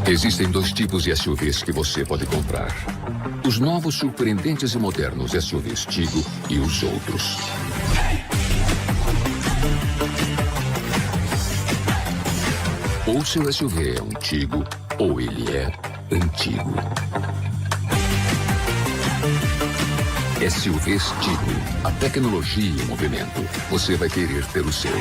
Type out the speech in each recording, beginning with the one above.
Existem dois tipos de SUVs que você pode comprar. Os novos, surpreendentes e modernos SUVs Tigo e os outros. Ou seu SUV é um Tigo, ou ele é antigo. SUVs Tigo. A tecnologia em movimento. Você vai querer ter o seu.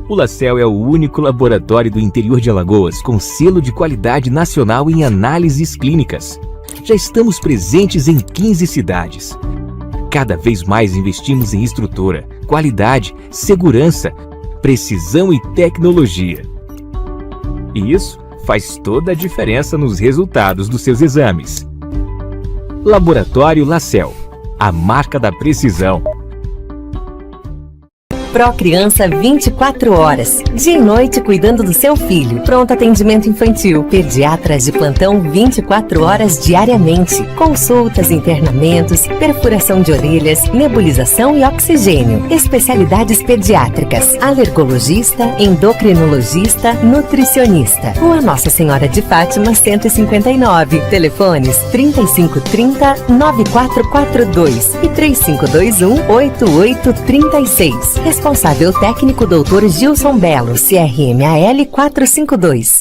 O LaCell é o único laboratório do interior de Alagoas com selo de qualidade nacional em análises clínicas. Já estamos presentes em 15 cidades. Cada vez mais investimos em estrutura, qualidade, segurança, precisão e tecnologia. E isso faz toda a diferença nos resultados dos seus exames. Laboratório LaCell, a marca da precisão. Procriança 24 horas, dia e noite cuidando do seu filho. Pronto atendimento infantil, pediatras de plantão 24 horas diariamente. Consultas, internamentos, perfuração de orelhas, nebulização e oxigênio. Especialidades pediátricas, alergologista, endocrinologista, nutricionista. Rua Nossa Senhora de Fátima 159. Telefones 3530-9442 e 3521-8836. Responsável técnico Dr. Gilson Belo, CRMAL 452.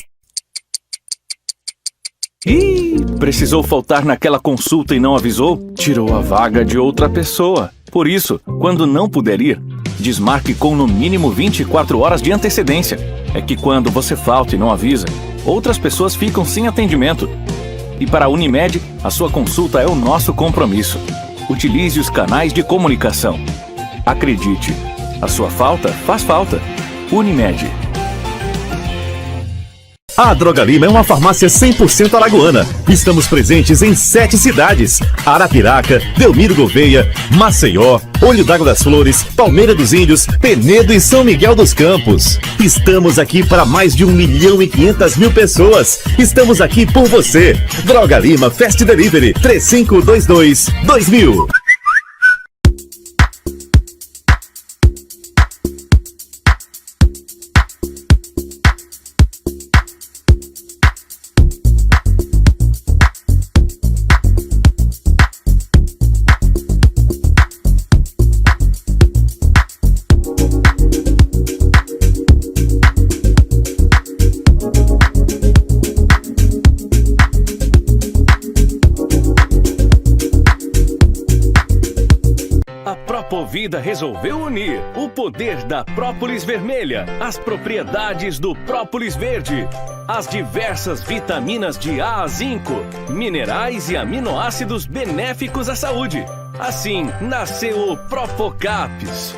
Ih, precisou faltar naquela consulta e não avisou? Tirou a vaga de outra pessoa. Por isso, quando não puder ir, desmarque com no mínimo 24 horas de antecedência. É que quando você falta e não avisa, outras pessoas ficam sem atendimento. E para a Unimed, a sua consulta é o nosso compromisso. Utilize os canais de comunicação. Acredite, a sua falta faz falta. Unimed. A Droga Lima é uma farmácia 100% alagoana. Estamos presentes em 7 cidades: Arapiraca, Delmiro Gouveia, Maceió, Olho d'Água das Flores, Palmeira dos Índios, Penedo e São Miguel dos Campos. Estamos aqui para mais de 1.500.000 pessoas. Estamos aqui por você. Droga Lima Fast Delivery 3522-2000. Propovida resolveu unir o poder da própolis vermelha, as propriedades do própolis verde, as diversas vitaminas de A a zinco, minerais e aminoácidos benéficos à saúde. Assim, nasceu o Propocaps,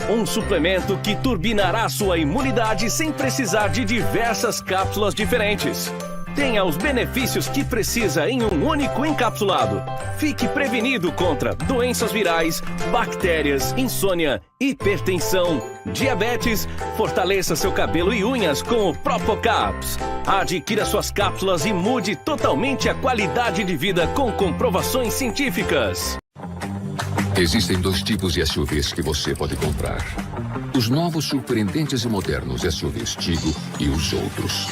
um suplemento que turbinará sua imunidade sem precisar de diversas cápsulas diferentes. Tenha os benefícios que precisa em um único encapsulado. Fique prevenido contra doenças virais, bactérias, insônia, hipertensão, diabetes. Fortaleça seu cabelo e unhas com o Propocaps. Adquira suas cápsulas e mude totalmente a qualidade de vida com comprovações científicas. Existem 2 tipos de SUVs que você pode comprar: os novos surpreendentes e modernos SUVs Tigo e os outros.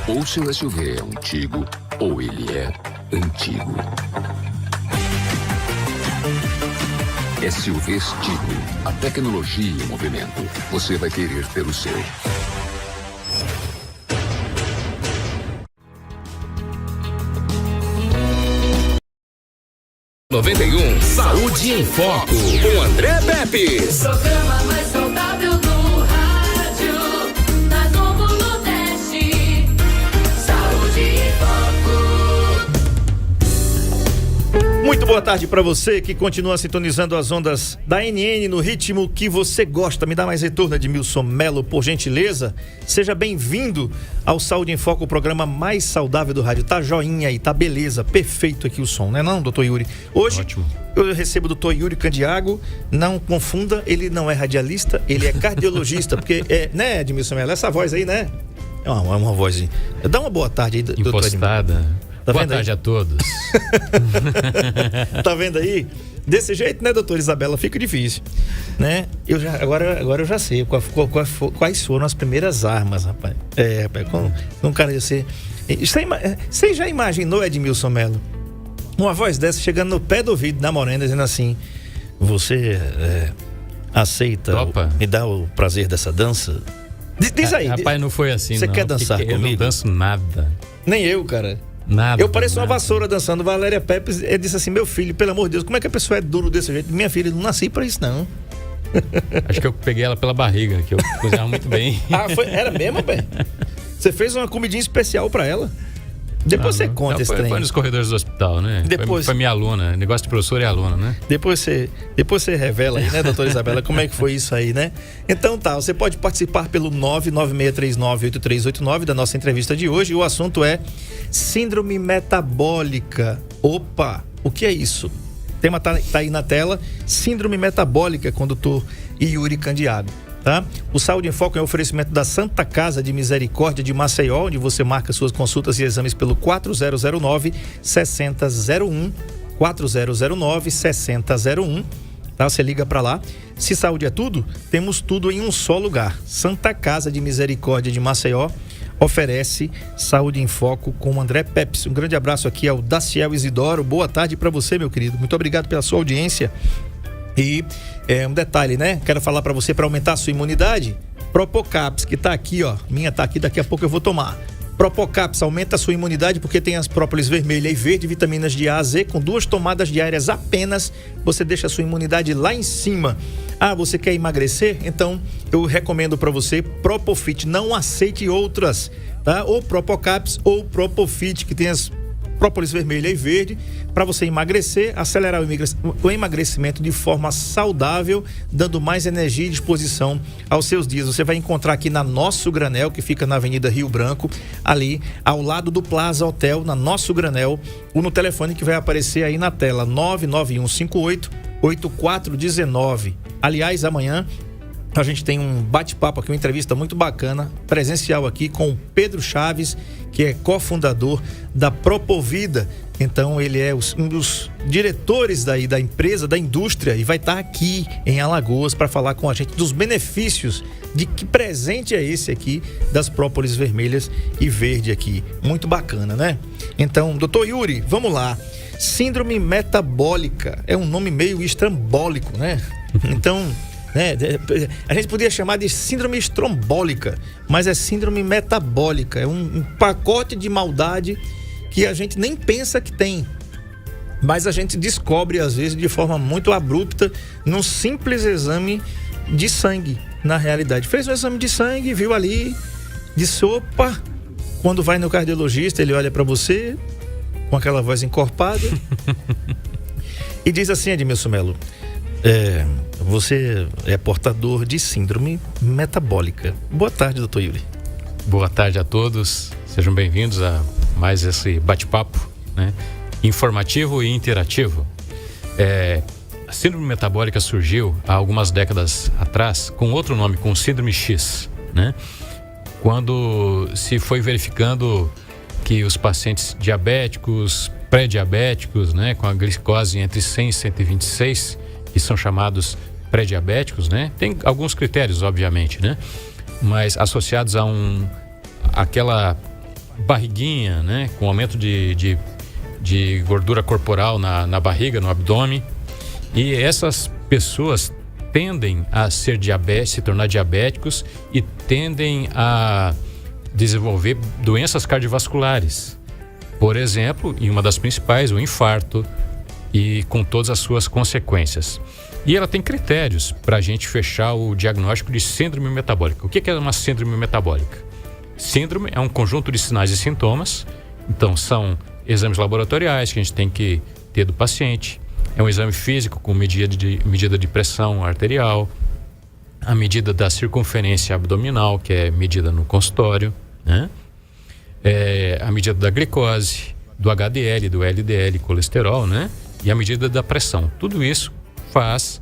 Ou seu SUV é um Tigo, ou ele é antigo. SUVs Tigo, a tecnologia em movimento. Você vai querer ter o seu. Saúde em Foco, com André Pepe. Programa mais saudável do rádio, na Novo Nordeste. Saúde em Foco. Muito boa tarde para você que continua sintonizando as ondas da NN no ritmo que você gosta. Me dá mais retorno, Edmilson Melo, por gentileza. Seja bem-vindo ao Saúde em Foco, o programa mais saudável do rádio. Tá joinha aí, tá beleza, perfeito aqui o som, né não, doutor Yuri? Hoje, ótimo. Eu recebo o doutor Yuri Candiago. Não confunda, ele não é radialista, ele é cardiologista, porque né, Edmilson Melo, essa voz aí, né? É uma voz. Dá uma boa tarde aí, doutor Edmilson. Impostada. Tá boa tarde a todos. Tá vendo aí? Desse jeito, né, doutora Isabela, fica difícil, né? Agora eu já sei quais foram as primeiras armas, rapaz. Rapaz, com um cara desse... Você já imaginou, Edmilson Melo, uma voz dessa chegando no pé do ouvido da morena, dizendo assim: você aceita, me dá o prazer dessa dança? Diz aí. Rapaz, não foi assim, Você não. quer dançar comigo? Eu não danço nada. Nem eu, cara. Nada. Eu pareço uma vassoura dançando. Valéria Pepe disse assim: meu filho, pelo amor de Deus, como é que a pessoa é duro desse jeito? Minha filha, não nasci pra isso, não. Acho que eu peguei ela pela barriga, que eu cozinhava muito bem. Era mesmo, bem? Você fez uma comidinha especial pra ela? Depois você conta esse trem. Foi nos corredores do hospital, né? Depois... Foi minha aluna. Negócio de professor e aluna, né? Depois você revela aí, né, doutora Isabela, como é que foi isso aí, né? Então tá, você pode participar pelo 996398389 da nossa entrevista de hoje. E o assunto é síndrome metabólica. Opa, o que é isso? O tema tá aí na tela: síndrome metabólica, com o doutor Yuri Candiago. Tá? O Saúde em Foco é um oferecimento da Santa Casa de Misericórdia de Maceió, onde você marca suas consultas e exames pelo 4009-6001, 4009-6001, tá? Você liga para lá. Se saúde é tudo, temos tudo em um só lugar. Santa Casa de Misericórdia de Maceió oferece Saúde em Foco com o André Peps. Um grande abraço aqui ao Daciel Isidoro. Boa tarde para você, meu querido. Muito obrigado pela sua audiência. E um detalhe, né? Quero falar para você, para aumentar a sua imunidade, Propocaps, que tá aqui, ó. Minha tá aqui, daqui a pouco eu vou tomar. Propocaps aumenta a sua imunidade porque tem as própolis vermelha e verde, vitaminas de A a Z, com 2 tomadas diárias apenas. Você deixa a sua imunidade lá em cima. Ah, você quer emagrecer? Então eu recomendo para você Propofit. Não aceite outras, tá? Ou Propocaps ou Propofit, que tem as própolis vermelha e verde, para você emagrecer, acelerar o emagrecimento de forma saudável, dando mais energia e disposição aos seus dias. Você vai encontrar aqui na Nosso Granel, que fica na Avenida Rio Branco, ali ao lado do Plaza Hotel, na Nosso Granel, ou no telefone que vai aparecer aí na tela, 99158-8419. Aliás, amanhã a gente tem um bate-papo aqui, uma entrevista muito bacana, presencial aqui com o Pedro Chaves, que é cofundador da Propovida. Então ele é um dos diretores daí da empresa, da indústria, e vai estar aqui em Alagoas para falar com a gente dos benefícios, de que presente é esse aqui das própolis vermelhas e verde aqui. Muito bacana, né? Então, doutor Yuri, vamos lá. Síndrome metabólica é um nome meio estrambólico, né? Então, a gente podia chamar de síndrome estrombólica, mas é síndrome metabólica. É um pacote de maldade que a gente nem pensa que tem, mas a gente descobre às vezes de forma muito abrupta num simples exame de sangue. Na realidade, fez um exame de sangue, viu ali, disse opa. Quando vai no cardiologista, ele olha para você com aquela voz encorpada e diz assim: Edmilson Melo, você é portador de síndrome metabólica. Boa tarde, doutor Yuri. Boa tarde a todos, sejam bem-vindos a mais esse bate-papo, né? Informativo e interativo. A síndrome metabólica surgiu há algumas décadas atrás com outro nome, com síndrome X, né? Quando se foi verificando que os pacientes diabéticos, pré-diabéticos, né, com a glicose entre 100 e 126, que são chamados pré-diabéticos, né? Tem alguns critérios, obviamente, né? Mas associados a aquela barriguinha, né? Com aumento de gordura corporal na barriga, no abdômen. E essas pessoas tendem a se tornar diabéticos e tendem a desenvolver doenças cardiovasculares. Por exemplo, e uma das principais, o infarto, e com todas as suas consequências. E ela tem critérios para a gente fechar o diagnóstico de síndrome metabólica. O que é uma síndrome metabólica? Síndrome é um conjunto de sinais e sintomas. Então, são exames laboratoriais que a gente tem que ter do paciente. É um exame físico com medida de pressão arterial, a medida da circunferência abdominal, que é medida no consultório, né? A medida da glicose, do HDL, do LDL, colesterol, né? E a medida da pressão. Tudo isso faz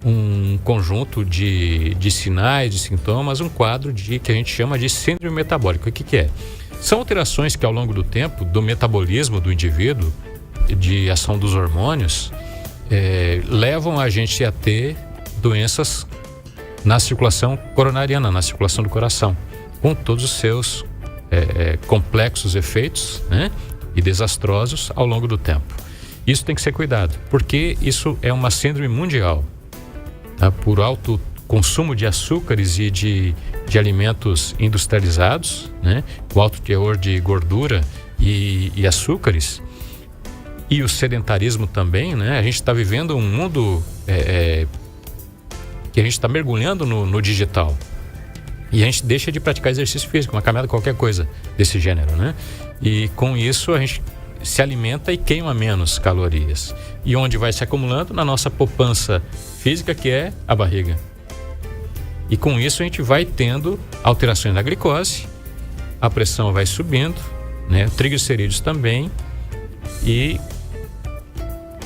um conjunto de sinais, de sintomas, um quadro que a gente chama de síndrome metabólica. O que é? São alterações que ao longo do tempo, do metabolismo do indivíduo, de ação dos hormônios, levam a gente a ter doenças na circulação coronariana, na circulação do coração, com todos os seus complexos efeitos, né, e desastrosos ao longo do tempo. Isso tem que ser cuidado, porque isso é uma síndrome mundial, tá? Por alto consumo de açúcares e de alimentos industrializados, né, com alto teor de gordura e açúcares, e o sedentarismo também, né? A gente está vivendo um mundo que a gente está mergulhando no digital. E a gente deixa de praticar exercício físico, uma caminhada, qualquer coisa desse gênero, né? E com isso a gente se alimenta e queima menos calorias. E onde vai se acumulando? Na nossa poupança física, que é a barriga. E com isso a gente vai tendo alterações na glicose, a pressão vai subindo, né? Triglicerídeos também. E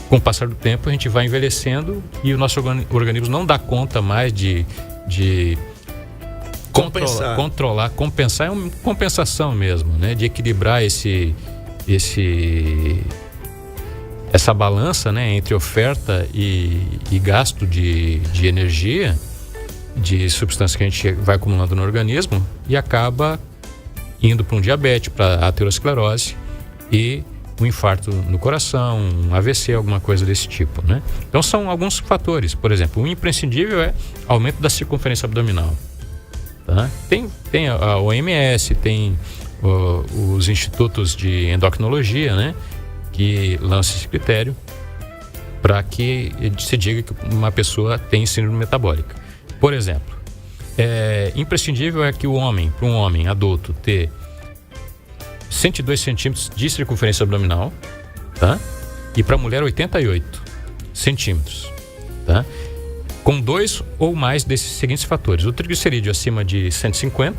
com o passar do tempo a gente vai envelhecendo e o nosso organismo não dá conta mais de compensar, é uma compensação mesmo, né? De equilibrar essa balança, né? Entre oferta e gasto de energia, de substância que a gente vai acumulando no organismo, e acaba indo para um diabetes, para aterosclerose e um infarto no coração, um AVC, alguma coisa desse tipo, né? Então são alguns fatores. Por exemplo, o imprescindível é aumento da circunferência abdominal, tá? Tem a OMS, tem os institutos de endocrinologia, né, que lançam esse critério para que se diga que uma pessoa tem síndrome metabólica. Por exemplo, imprescindível é que para um homem adulto ter 102 centímetros de circunferência abdominal, tá? E para a mulher 88 centímetros, tá? Com 2 ou mais desses seguintes fatores: o triglicerídeo acima de 150,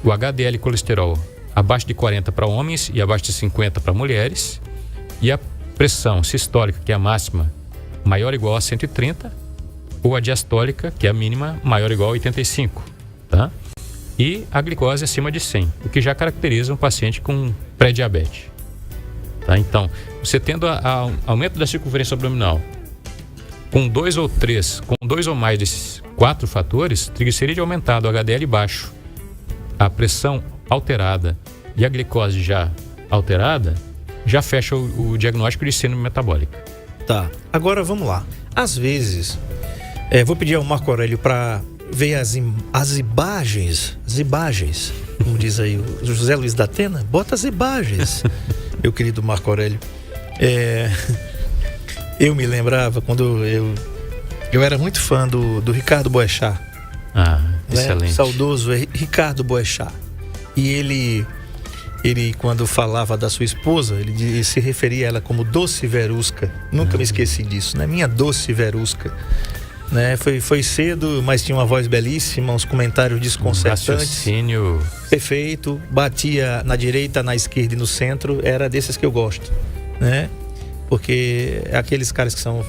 o HDL colesterol abaixo de 40 para homens e abaixo de 50 para mulheres, e a pressão sistólica, que é a máxima, maior ou igual a 130, ou a diastólica, que é a mínima, maior ou igual a 85, tá? E a glicose acima de 100, o que já caracteriza um paciente com pré-diabetes, tá? Então, você tendo aumento da circunferência abdominal com 2 ou 3, com 2 ou mais desses 4 fatores, triglicerídeo aumentado, HDL baixo, a pressão alterada e a glicose já alterada, já fecha o diagnóstico de síndrome metabólica. Tá, agora vamos lá. Às vezes, vou pedir ao Marco Aurélio para ver as imagens, como diz aí o José Luiz da Atena, bota as imagens, meu querido Marco Aurélio. Eu me lembrava quando eu era muito fã do Ricardo Boechat. Excelente. Saudoso Ricardo Boechat. E ele quando falava da sua esposa, ele se referia a ela como Doce Verusca. Nunca me esqueci disso, né? Minha Doce Verusca. Né? Foi cedo, mas tinha uma voz belíssima, uns comentários desconcertantes. Raciocínio perfeito, batia na direita, na esquerda e no centro. Era desses que eu gosto, né? Porque é aqueles caras que são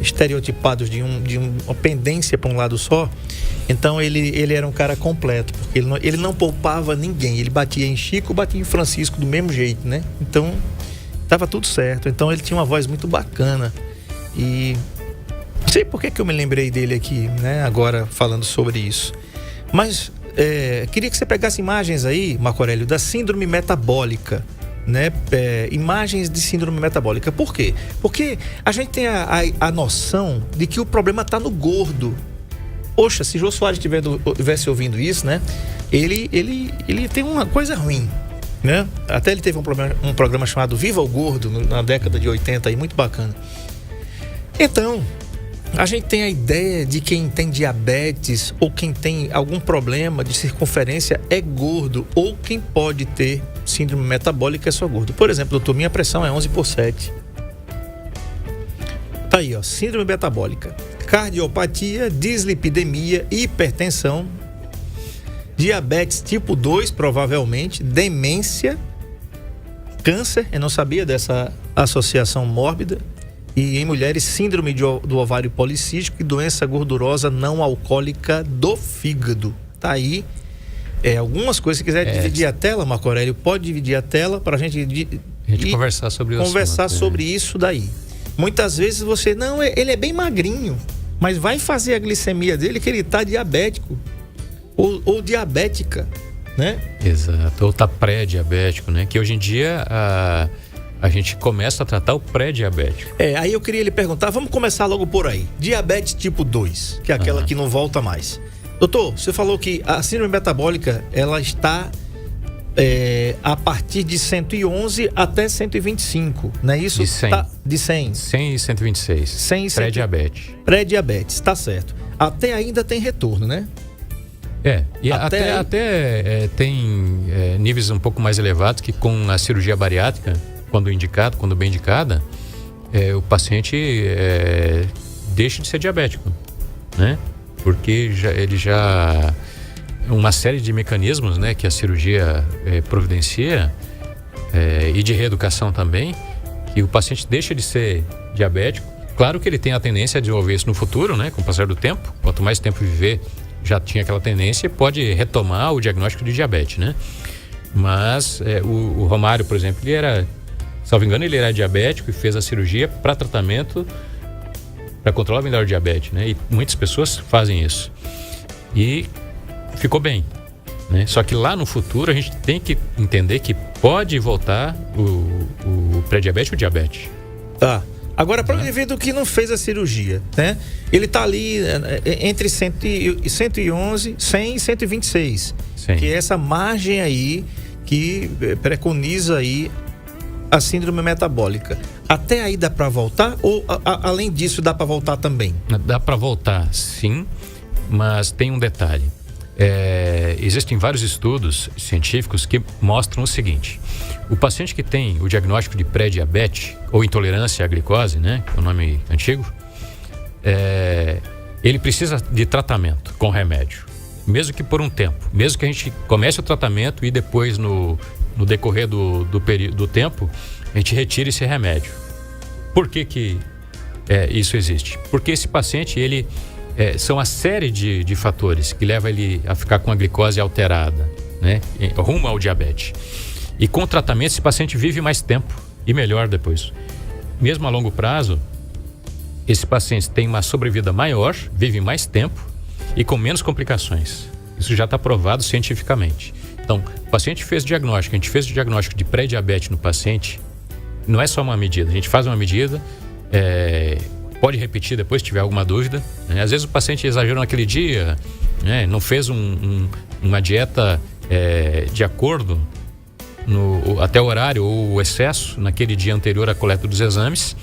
estereotipados de uma pendência para um lado só. Então ele era um cara completo, porque ele não poupava ninguém. Ele batia em Chico, batia em Francisco do mesmo jeito, né? Então tava tudo certo. Então ele tinha uma voz muito bacana. E não sei por que eu me lembrei dele aqui, né? Agora falando sobre isso. Mas queria que você pegasse imagens aí, Marco Aurélio, da síndrome metabólica, né? Imagens de síndrome metabólica. Por quê? Porque a gente tem a noção de que o problema está no gordo. Poxa, se Jô Soares estivesse ouvindo isso, né? Ele tem uma coisa ruim, né? Até ele teve um programa chamado Viva o Gordo na década de 80 aí, muito bacana. Então, a gente tem a ideia de quem tem diabetes ou quem tem algum problema de circunferência é gordo, ou quem pode ter síndrome metabólica é só gordo. Por exemplo, doutor, minha pressão é 11/7. Tá aí, ó, síndrome metabólica, cardiopatia, dislipidemia, hipertensão, diabetes tipo 2, provavelmente, demência, câncer, eu não sabia dessa associação mórbida, e em mulheres, síndrome do ovário policístico e doença gordurosa não alcoólica do fígado. Tá aí algumas coisas. Se quiser dividir a tela, Marco Aurélio, pode dividir a tela para a gente conversar sobre isso. Conversar sobre isso daí. Muitas vezes você, não, ele é bem magrinho, mas vai fazer a glicemia dele que ele tá diabético ou diabética, né? Exato, ou tá pré-diabético, né? Que hoje em dia a gente começa a tratar o pré-diabético. Aí eu queria lhe perguntar, vamos começar logo por aí. Diabetes tipo 2, que é aquela que não volta mais. Doutor, você falou que a síndrome metabólica, ela está a partir de 111 até 125, não é isso? De 100. De 100. 100 e 126. 100 e pré-diabetes. Pré-diabetes, tá certo. Até ainda tem retorno, né? E até tem níveis um pouco mais elevados que com a cirurgia bariátrica, quando bem indicada, o paciente deixa de ser diabético, né? Porque ele já uma série de mecanismos, né, que a cirurgia providencia e de reeducação também, que o paciente deixa de ser diabético. Claro que ele tem a tendência a desenvolver isso no futuro, né, com o passar do tempo. Quanto mais tempo viver, já tinha aquela tendência, pode retomar o diagnóstico de diabetes, né? Mas o Romário, por exemplo, ele era, salvo engano, ele era diabético e fez a cirurgia para tratamento, para controlar melhor o diabetes, né? E muitas pessoas fazem isso. E ficou bem, né? Só que lá no futuro a gente tem que entender que pode voltar o pré-diabetes e o diabetes. Tá. Agora, para o indivíduo que não fez a cirurgia, né? Ele tá ali entre 111, 100 e 126. Sim. Que é essa margem aí que preconiza aí a síndrome metabólica. Até aí dá para voltar? Ou além disso dá para voltar também? Dá para voltar, sim, mas tem um detalhe. existem vários estudos científicos que mostram o seguinte: o paciente que tem o diagnóstico de pré-diabetes ou intolerância à glicose, né, que é o nome antigo, ele precisa de tratamento com remédio, mesmo que por um tempo, mesmo que a gente comece o tratamento e depois no decorrer do tempo a gente retire esse remédio. Por que isso existe? Porque esse paciente, ele são a série de fatores que levam ele a ficar com a glicose alterada, né, rumo ao diabetes. E com o tratamento esse paciente vive mais tempo e melhor depois. Mesmo a longo prazo, esse paciente tem uma sobrevida maior, vive mais tempo e com menos complicações. Isso já está provado cientificamente. Então, o paciente fez diagnóstico, a gente fez o diagnóstico de pré-diabetes no paciente, não é só uma medida, a gente faz uma medida, pode repetir depois se tiver alguma dúvida, né? Às vezes o paciente exagerou naquele dia, né? Não fez uma dieta de acordo até o horário ou o excesso naquele dia anterior à coleta dos exames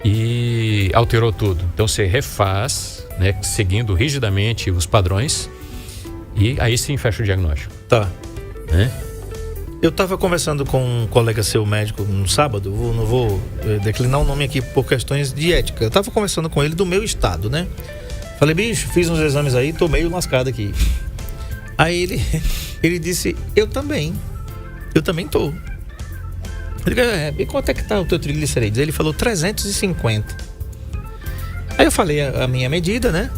e alterou tudo. Então você refaz, né, seguindo rigidamente os padrões e aí sim fecha o diagnóstico. Tá. Né? Eu estava conversando com um colega seu médico no sábado, não vou declinar o nome aqui por questões de ética. Eu estava conversando com ele do meu estado, né? Falei, bicho, fiz uns exames aí, tô meio lascado aqui. Aí ele disse, eu também tô. Eu digo, e quanto é que tá o teu triglicerídeos? Ele falou 350. Aí eu falei a minha medida, né?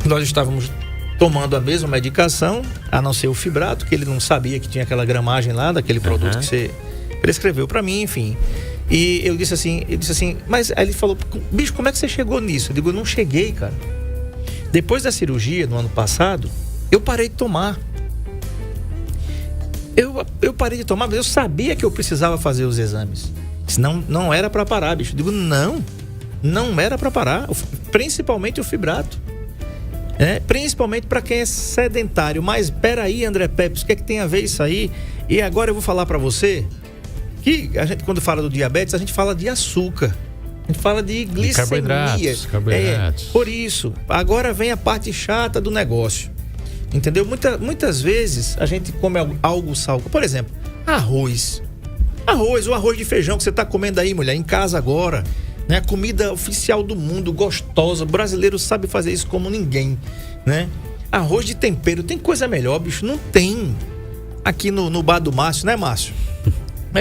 Nós estávamos tomando a mesma medicação, a não ser o fibrato, que ele não sabia que tinha aquela gramagem lá, daquele produto que você prescreveu para mim, enfim. E ele disse assim, mas aí ele falou, bicho, como é que você chegou nisso? Eu digo, eu não cheguei, cara. Depois da cirurgia, no ano passado, eu parei de tomar. Eu parei de tomar, mas eu sabia que eu precisava fazer os exames. Senão não era para parar, bicho. Eu digo, não era para parar, principalmente o fibrato. Principalmente para quem é sedentário. Mas peraí, André Pepes, o que é que tem a ver isso aí? E agora eu vou falar para você que a gente, quando fala do diabetes, a gente fala de açúcar, a gente fala de glicemia, carboidratos. Por isso, agora vem a parte chata do negócio, entendeu? Muitas vezes a gente come algo salgado, por exemplo, o arroz de feijão que você está comendo aí, mulher, em casa agora, né? A comida oficial do mundo, gostosa. O brasileiro sabe fazer isso como ninguém, né? Arroz de tempero, tem coisa melhor, bicho? Não tem. Aqui no bar do Márcio, né, Márcio?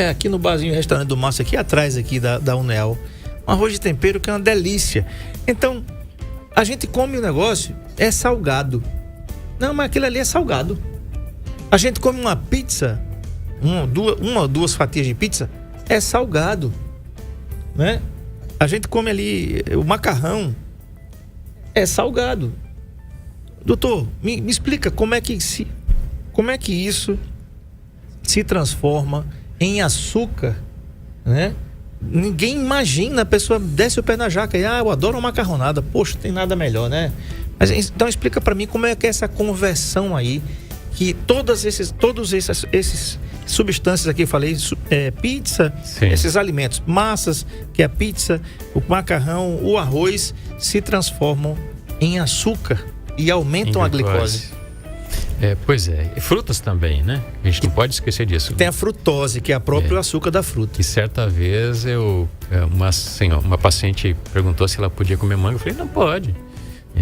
Aqui no barzinho, restaurante do Márcio, aqui atrás aqui da Unel. Um arroz de tempero que é uma delícia. Então, a gente come o negócio, é salgado. Não, mas aquilo ali é salgado. A gente come uma pizza, uma ou duas fatias de pizza, é salgado, né? A gente come ali o macarrão, é salgado. Doutor, me explica como é que isso se transforma em açúcar, né? Ninguém imagina, a pessoa desce o pé na jaca e, eu adoro uma macarronada, poxa, tem nada melhor, né? Mas então explica para mim como é que é essa conversão aí, que todos esses substâncias aqui, eu falei, pizza, sim, esses alimentos, massas, que é a pizza, o macarrão, o arroz, se transformam em açúcar e aumentam a glicose. Pois é, e frutas também, né? A gente não pode esquecer disso. Tem a frutose, que é o próprio açúcar da fruta. E certa vez uma paciente perguntou se ela podia comer manga. Eu falei, não pode.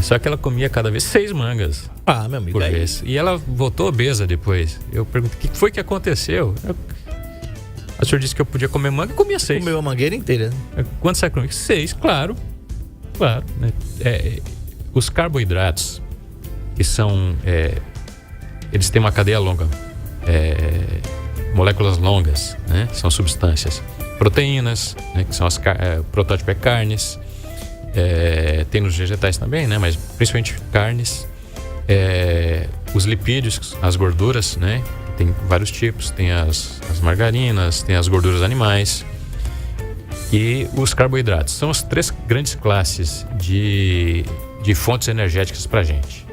Só que ela comia cada vez 6 mangas. Meu amigo, por vez. E ela voltou obesa depois. Eu perguntei, o que foi que aconteceu? A senhora disse que eu podia comer manga, eu comia 6. Comeu a mangueira inteira. Quantos você comeu? 6, claro. Né? Os carboidratos, que são... eles têm uma cadeia longa. Moléculas longas, né? São substâncias. Proteínas, né? Que são protótipo é carnes. Tem nos vegetais também, né? Mas principalmente carnes. Os lipídios, as gorduras, né? Tem vários tipos. Tem as margarinas, tem as gorduras animais. E os carboidratos. São as 3 grandes classes de fontes energéticas pra gente.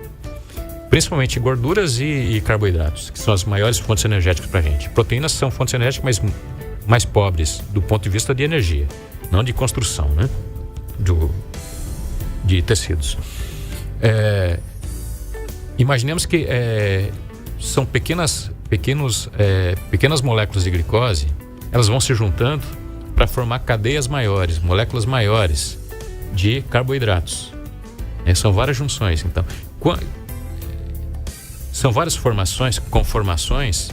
Principalmente gorduras e carboidratos, que são as maiores fontes energéticas pra gente. Proteínas são fontes energéticas mais pobres do ponto de vista de energia, não de construção, né? De tecidos. Imaginemos que são pequenas moléculas de glicose, elas vão se juntando para formar cadeias maiores, moléculas maiores de carboidratos. São várias junções. Então, são várias conformações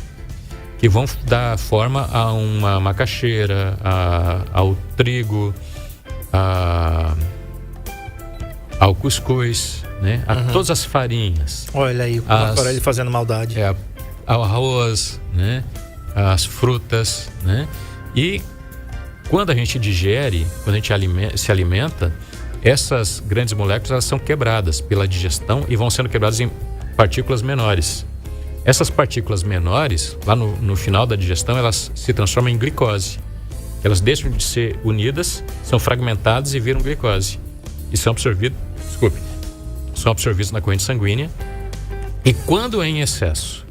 que vão dar forma a uma macaxeira, ao trigo, ao cuscuz, né? A todas as farinhas. Olha aí, o Marco Aurélio fazendo maldade. Ao arroz, né? As frutas, né? E quando a gente digere, quando a gente se alimenta, essas grandes moléculas elas são quebradas pela digestão e vão sendo quebradas em partículas menores. Essas partículas menores, lá no final da digestão, elas se transformam em glicose. Elas deixam de ser unidas, são fragmentadas e viram glicose. E são absorvidos na corrente sanguínea. E quando em excesso,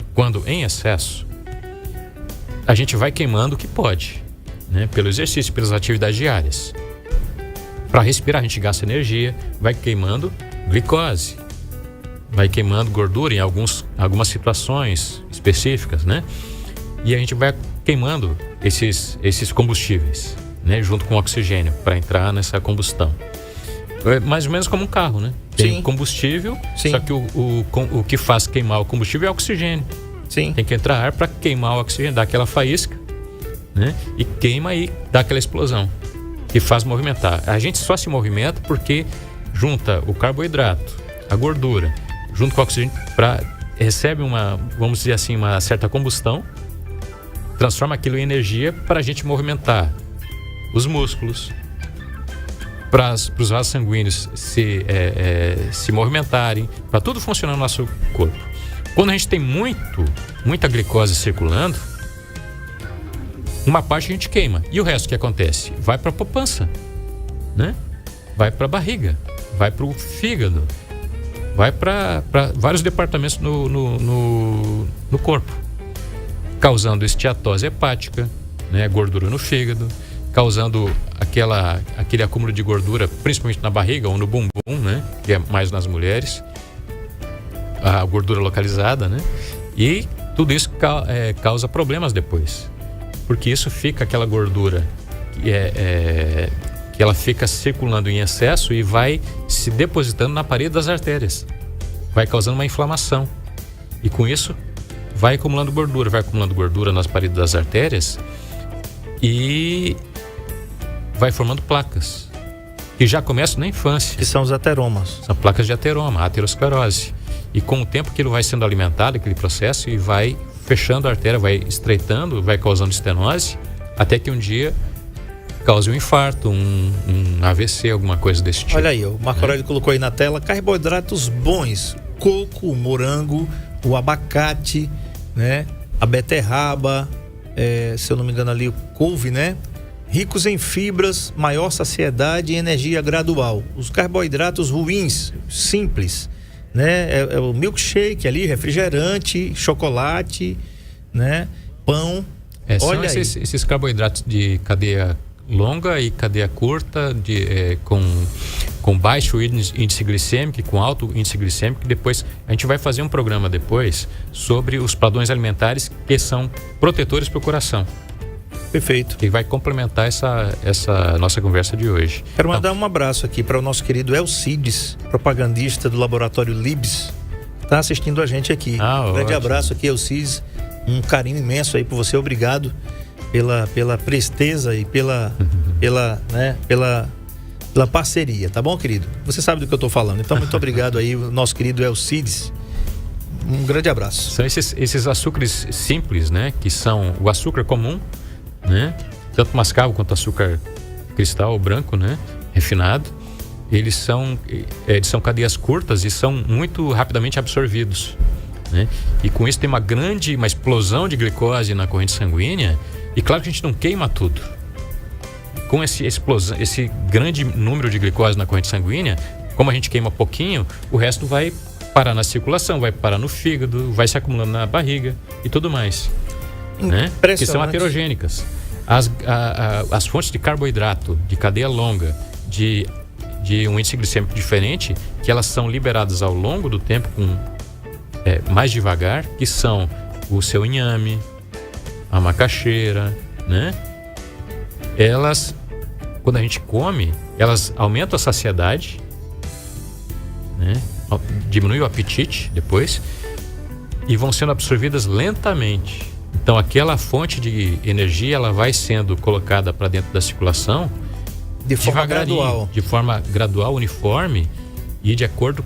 a gente vai queimando o que pode, né? Pelo exercício, pelas atividades diárias. Para respirar, a gente gasta energia, vai queimando glicose, vai queimando gordura em algumas situações específicas, né? E a gente vai queimando esses combustíveis, né? Junto com o oxigênio, para entrar nessa combustão. É mais ou menos como um carro, né? Tem combustível, só que o que faz queimar o combustível é o oxigênio. Sim. Tem que entrar ar para queimar o oxigênio, dar aquela faísca, né? E queima e dá aquela explosão que faz movimentar. A gente só se movimenta porque junta o carboidrato, a gordura, junto com o oxigênio, recebe vamos dizer assim, uma certa combustão, transforma aquilo em energia para a gente movimentar os músculos, para os vasos sanguíneos se movimentarem, para tudo funcionar no nosso corpo. Quando a gente tem muita glicose circulando, uma parte a gente queima. E o resto que acontece? Vai para a poupança, né? Vai para a barriga, vai para o fígado, vai para vários departamentos no corpo, causando esteatose hepática, né? Gordura no fígado, causando aquele acúmulo de gordura, principalmente na barriga ou no bumbum, né? Que é mais nas mulheres, a gordura localizada, né? E tudo isso causa problemas depois. Porque isso fica aquela gordura que ela fica circulando em excesso e vai se depositando na parede das artérias. Vai causando uma inflamação. E com isso, vai acumulando gordura nas paredes das artérias e vai formando placas. Que já começam na infância. Que são os ateromas. São placas de ateroma, aterosclerose. E com o tempo aquilo vai sendo alimentado, aquele processo, e vai fechando a artéria, vai estreitando, vai causando estenose, até que um dia cause um infarto, um AVC, alguma coisa desse tipo. Olha aí, o Marco Aurélio colocou aí na tela carboidratos bons: coco, o morango, o abacate, né? A beterraba, se eu não me engano ali, o couve, né? Ricos em fibras, maior saciedade e energia gradual. Os carboidratos ruins, simples, né? É o milkshake ali, refrigerante, chocolate, né? Pão. São esses carboidratos de cadeia longa e cadeia curta, com baixo índice glicêmico e com alto índice glicêmico. Depois a gente vai fazer um programa depois sobre os padrões alimentares que são protetores para o coração. Perfeito. Que vai complementar essa nossa conversa de hoje. Quero mandar um abraço aqui para o nosso querido Elcides, propagandista do laboratório Libs. Está assistindo a gente aqui. Um grande abraço aqui, Elcides. Um carinho imenso aí por você. Obrigado pela presteza e pela parceria, tá bom, querido? Você sabe do que eu estou falando. Então, muito obrigado aí, o nosso querido Elcides. Um grande abraço. São esses açúcares simples, né? Que são o açúcar comum, né? Tanto mascavo quanto açúcar cristal ou branco, né? Refinado. Eles são cadeias curtas e são muito rapidamente absorvidos, né? E com isso tem uma explosão de glicose na corrente sanguínea. E claro que a gente não queima tudo. Com esse grande número de glicose na corrente sanguínea, como a gente queima pouquinho, o resto vai parar na circulação, vai parar no fígado, vai se acumulando na barriga e tudo mais, né? Que são aterogênicas. As fontes de carboidrato de cadeia longa, de um índice glicêmico diferente, que elas são liberadas ao longo do tempo mais devagar, que são o seu inhame, a macaxeira, né? Elas, quando a gente come, elas aumentam a saciedade, né? Diminui o apetite depois e vão sendo absorvidas lentamente. Então aquela fonte de energia ela vai sendo colocada para dentro da circulação De forma devagarinho, gradual. de forma gradual, uniforme e de acordo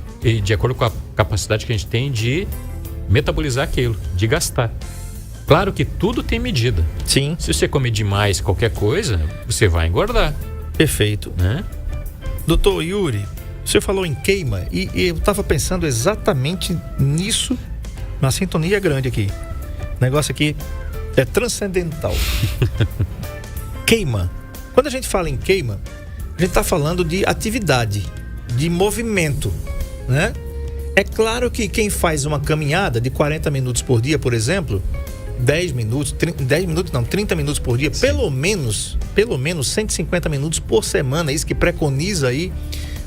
com a capacidade que a gente tem de metabolizar aquilo, de gastar. Claro que tudo tem medida. Sim, Se você comer demais qualquer coisa, você vai engordar, perfeito. né? Doutor Yuri, você falou em queima e eu estava pensando exatamente nisso, uma sintonia grande aqui. O negócio aqui é transcendental. Queima. Quando a gente fala em queima, a gente está falando de atividade, de movimento, né? É claro que quem faz uma caminhada de 40 minutos por dia, por exemplo, 30 minutos por dia, pelo menos 150 minutos por semana, isso que preconiza aí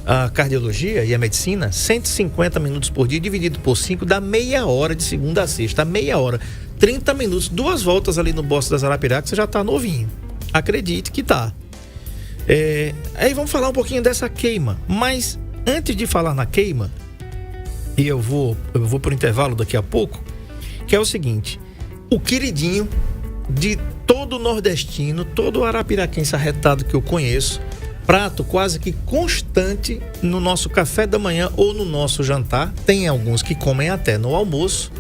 a cardiologia e a medicina, 150 minutos por dia dividido por 5 dá meia hora de segunda a sexta, meia hora, 30 minutos, 2 voltas ali no Bosque das Arapiracas, você já tá novinho. Acredite que tá. Aí vamos falar um pouquinho dessa queima, mas antes de falar na queima, e eu vou pro intervalo daqui a pouco, que é o seguinte: o queridinho de todo nordestino, todo arapiraquense arretado que eu conheço, prato quase que constante no nosso café da manhã ou no nosso jantar, tem alguns que comem até no almoço,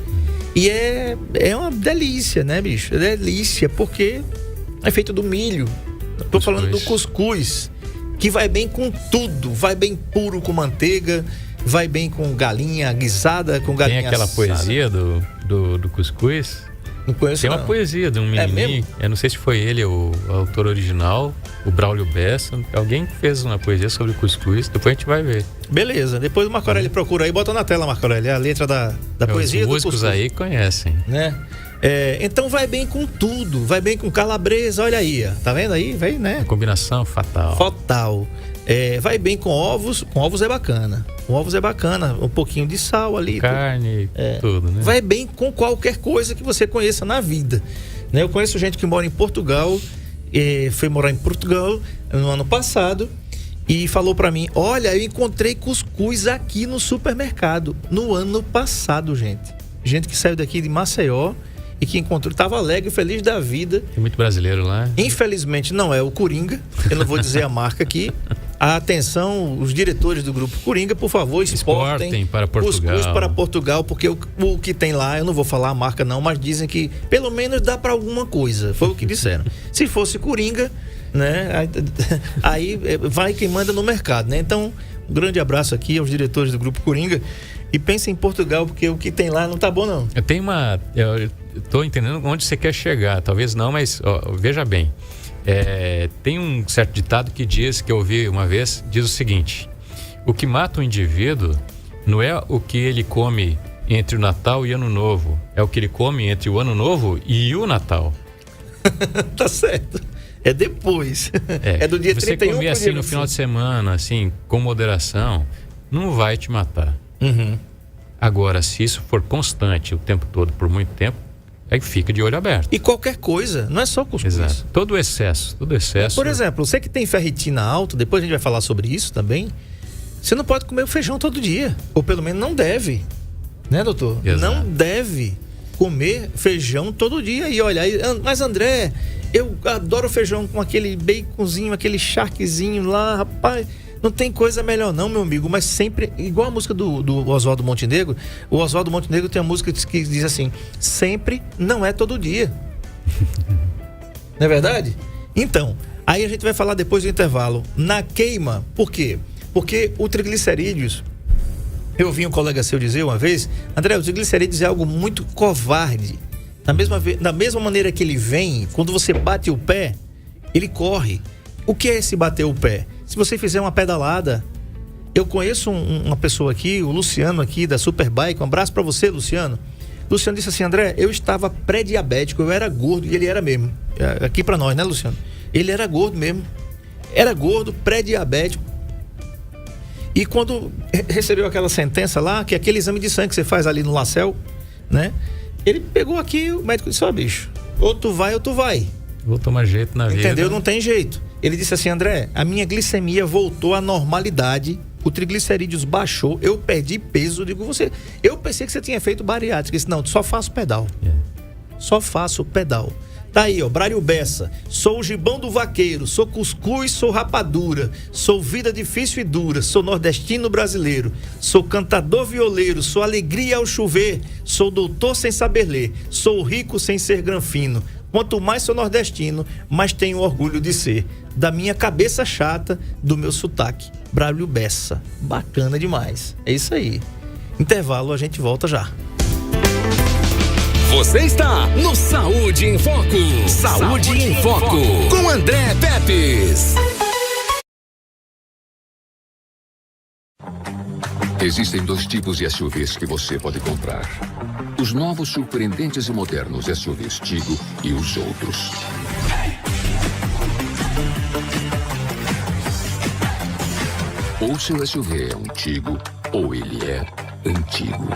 e é uma delícia, né, bicho? É delícia, porque é feito do milho. Tô falando do cuscuz, que vai bem com tudo, vai bem puro com manteiga, vai bem com galinha guisada, com galinha Tem aquela assada. poesia do cuscuz. Não conheço, Tem uma não. poesia de um menininho, mesmo? eu não sei se foi ele o autor original, o Braulio Bessa. Alguém fez uma poesia sobre o cuscuz, depois a gente vai ver. Beleza, depois o Marco Aurélio procura aí, bota na tela, Marco Aurélio, a letra da poesia Os do músicos cuscuz, aí conhecem. né? Então vai bem com tudo, vai bem com calabresa, olha aí, ó. Tá vendo aí? Vem, né? A combinação fatal. Fatal. Vai bem com ovos é bacana. Com ovos é bacana, um pouquinho de sal ali. Carne, tudo, né? Vai bem com qualquer coisa que você conheça na vida, né? Eu conheço gente que mora em Portugal, foi morar em Portugal no ano passado e falou pra mim: olha, eu encontrei cuscuz aqui no supermercado no ano passado, gente que saiu daqui de Maceió e que encontrou, estava alegre, feliz da vida. Tem muito brasileiro lá. Infelizmente não é o Coringa, eu não vou dizer a marca aqui. Atenção, os diretores do grupo Coringa, por favor, exportem para Portugal. cuscuz para Portugal, porque o que tem lá, eu não vou falar a marca não, mas dizem que pelo menos dá para alguma coisa, foi o que disseram. Se fosse Coringa, né, aí vai quem manda no mercado, né? Então, um grande abraço aqui aos diretores do grupo Coringa e pensem em Portugal, porque o que tem lá não tá bom não. Eu tô entendendo onde você quer chegar, talvez não, mas veja bem. Tem um certo ditado que diz, que eu ouvi uma vez, diz o seguinte: o que mata o indivíduo não é o que ele come entre o Natal e Ano Novo, é o que ele come entre o Ano Novo e o Natal. Tá certo. É depois. É do dia você 31 comer pro assim dia no 25. final de semana, assim, com moderação, não vai te matar. Uhum. Agora, se isso for constante o tempo todo, por muito tempo, aí fica de olho aberto. E qualquer coisa, não é só cuscuz. Exato. Todo excesso. Por exemplo, você que tem ferritina alta, depois a gente vai falar sobre isso também, você não pode comer o feijão todo dia. Ou pelo menos não deve. Né, doutor? Exato. Não deve comer feijão todo dia. E olha, mas André, eu adoro feijão com aquele baconzinho, aquele charquezinho lá, rapaz. Não tem coisa melhor não, meu amigo, mas sempre, igual a música do Oswaldo Montenegro, o Oswaldo Montenegro tem uma música que diz assim: sempre não é todo dia. Não é verdade? Então, aí a gente vai falar depois do intervalo. Na queima, por quê? Porque o triglicerídeos, eu ouvi um colega seu dizer uma vez: André, o triglicerídeos é algo muito covarde. Da mesma maneira que ele vem, quando você bate o pé, ele corre. O que é esse bater o pé? Se você fizer uma pedalada, eu conheço uma pessoa aqui, o Luciano aqui da Superbike, um abraço pra você, Luciano. Luciano disse assim: André, eu estava pré-diabético, eu era gordo, e ele era mesmo. Aqui pra nós, né, Luciano? Ele era gordo mesmo. Era gordo, pré-diabético. E quando recebeu aquela sentença lá, que é aquele exame de sangue que você faz ali no Lacel, né? Ele pegou aqui, o médico disse, ó, bicho, ou tu vai. Vou tomar jeito na vida. Entendeu? Não tem jeito. Ele disse assim, André, a minha glicemia voltou à normalidade, o triglicerídeos baixou, eu perdi peso. Eu digo, eu pensei que você tinha feito bariátrica. Ele disse, não, só faço pedal. Só faço pedal. Tá aí, ó, Bráulio Bessa. Sou o gibão do vaqueiro, sou cuscuz, sou rapadura, sou vida difícil e dura, sou nordestino brasileiro, sou cantador violeiro, sou alegria ao chover, sou doutor sem saber ler, sou rico sem ser granfino. Quanto mais sou nordestino, mais tenho orgulho de ser. Da minha cabeça chata, do meu sotaque. Bráulio Bessa. Bacana demais. É isso aí. Intervalo, a gente volta já. Você está no Saúde em Foco. Saúde em Foco. Com André Pepes. Existem 2 tipos de SUVs que você pode comprar. Os novos surpreendentes e modernos SUVs Tigo e os outros. Ou seu SUV é um Tigo, ou ele é antigo.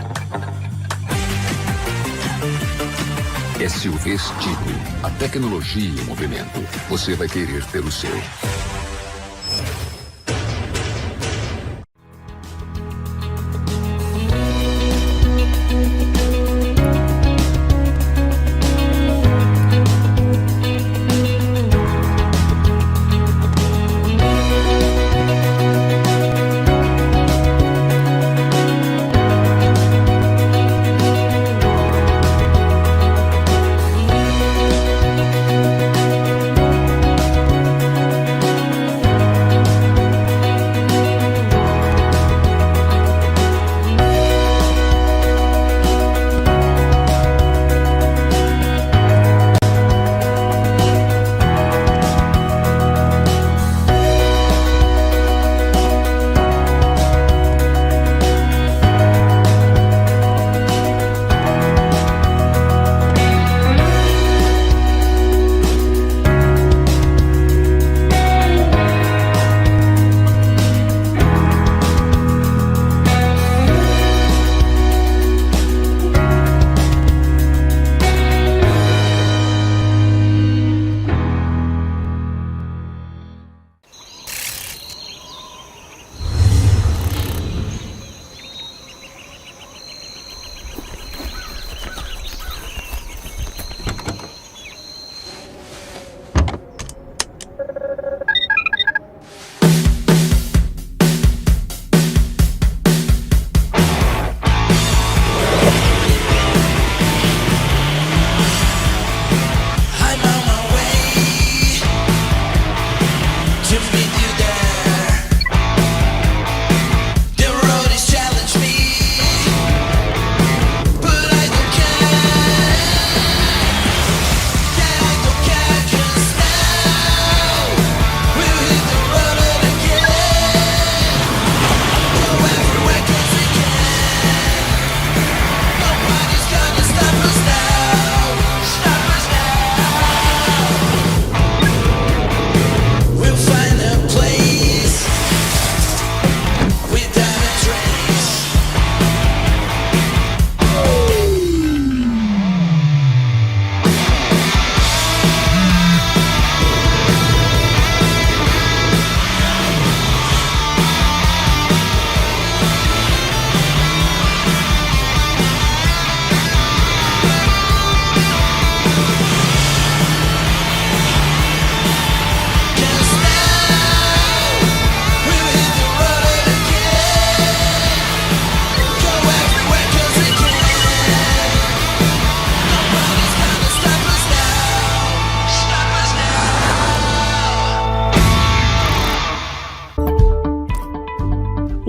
SUVs Tigo, a tecnologia em movimento. Você vai querer ter o seu.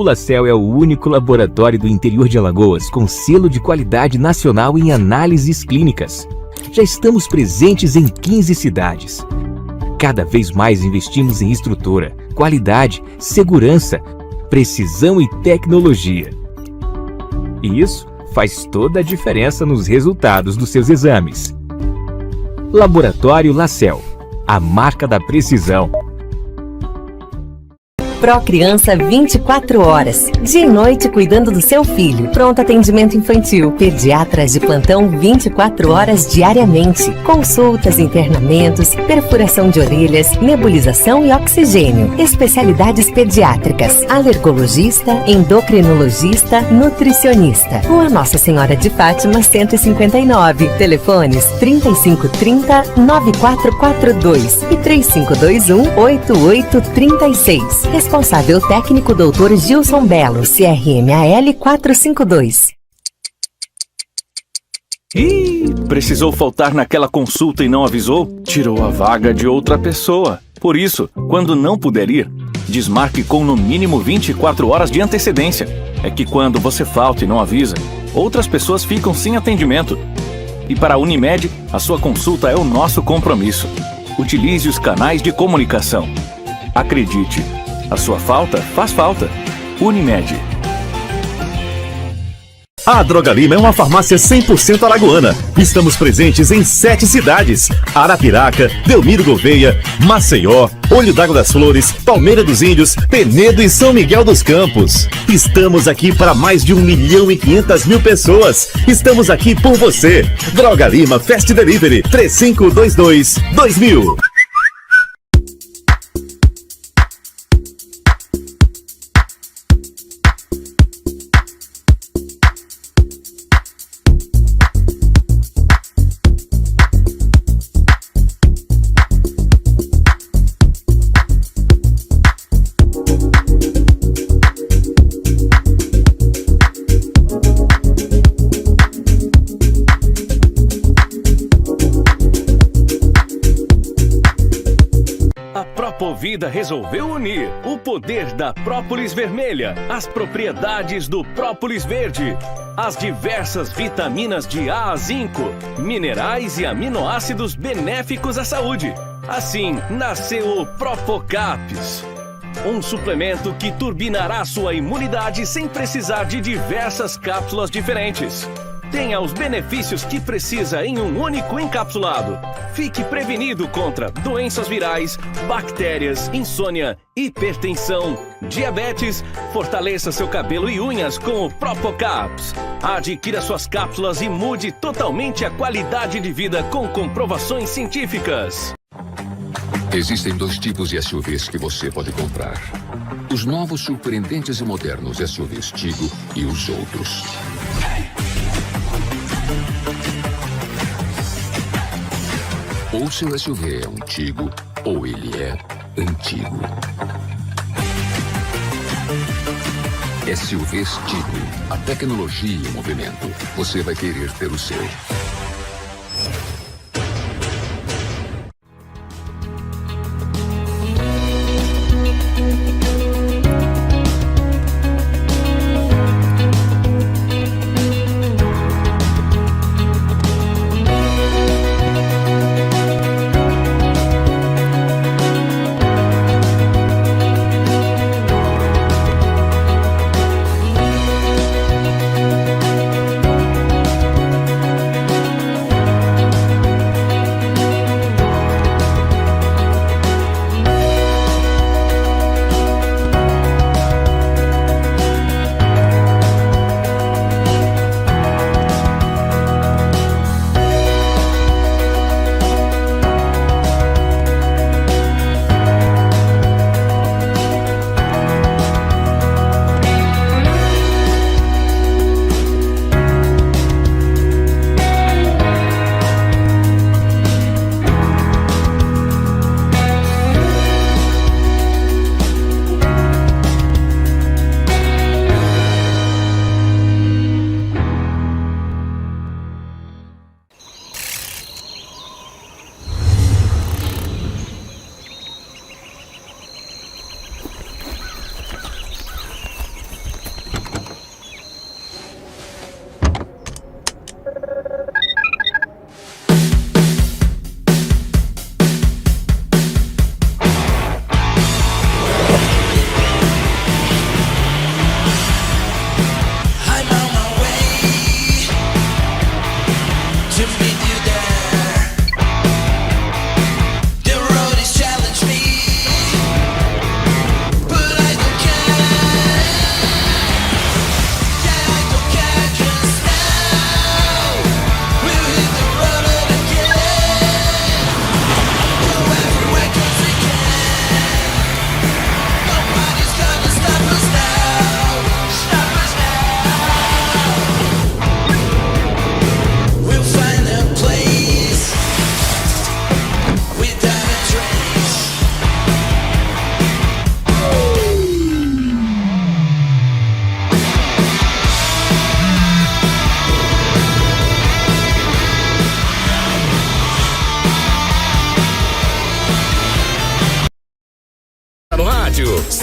O Lacel é o único laboratório do interior de Alagoas com selo de qualidade nacional em análises clínicas. Já estamos presentes em 15 cidades. Cada vez mais investimos em estrutura, qualidade, segurança, precisão e tecnologia. E isso faz toda a diferença nos resultados dos seus exames. Laboratório Lacel, a marca da precisão. Procriança 24 horas. Dia e noite cuidando do seu filho. Pronto atendimento infantil. Pediatras de plantão 24 horas diariamente. Consultas, internamentos, perfuração de orelhas, nebulização e oxigênio. Especialidades pediátricas. Alergologista, endocrinologista, nutricionista. Rua Nossa Senhora de Fátima, 159. Telefones 3530-9442 e 3521-8836. Responsável técnico Dr. Gilson Belo, CRMAL 452. Ih, precisou faltar naquela consulta e não avisou? Tirou a vaga de outra pessoa. Por isso, quando não puder ir, desmarque com no mínimo 24 horas de antecedência. É que quando você falta e não avisa, outras pessoas ficam sem atendimento. E para a Unimed, a sua consulta é o nosso compromisso. Utilize os canais de comunicação. Acredite, a sua falta faz falta. Unimed. A Droga Lima é uma farmácia 100% alagoana. Estamos presentes em 7 cidades: Arapiraca, Delmiro Gouveia, Maceió, Olho d'Água das Flores, Palmeira dos Índios, Penedo e São Miguel dos Campos. Estamos aqui para mais de 1.500.000 pessoas. Estamos aqui por você. Droga Lima Fast Delivery 3522-2000. Propovida resolveu unir o poder da própolis vermelha, as propriedades do própolis verde, as diversas vitaminas de A a zinco, minerais e aminoácidos benéficos à saúde. Assim, nasceu o Propocaps, um suplemento que turbinará sua imunidade sem precisar de diversas cápsulas diferentes. Tenha os benefícios que precisa em um único encapsulado. Fique prevenido contra doenças virais, bactérias, insônia, hipertensão, diabetes. Fortaleça seu cabelo e unhas com o Propocaps. Adquira suas cápsulas e mude totalmente a qualidade de vida com comprovações científicas. Existem 2 tipos de SUVs que você pode comprar: os novos surpreendentes e modernos SUVs Tigo e os outros. Ou seu SUV é um Tigo, ou ele é antigo. SUVs Tigo, a tecnologia em movimento. Você vai querer ter o seu.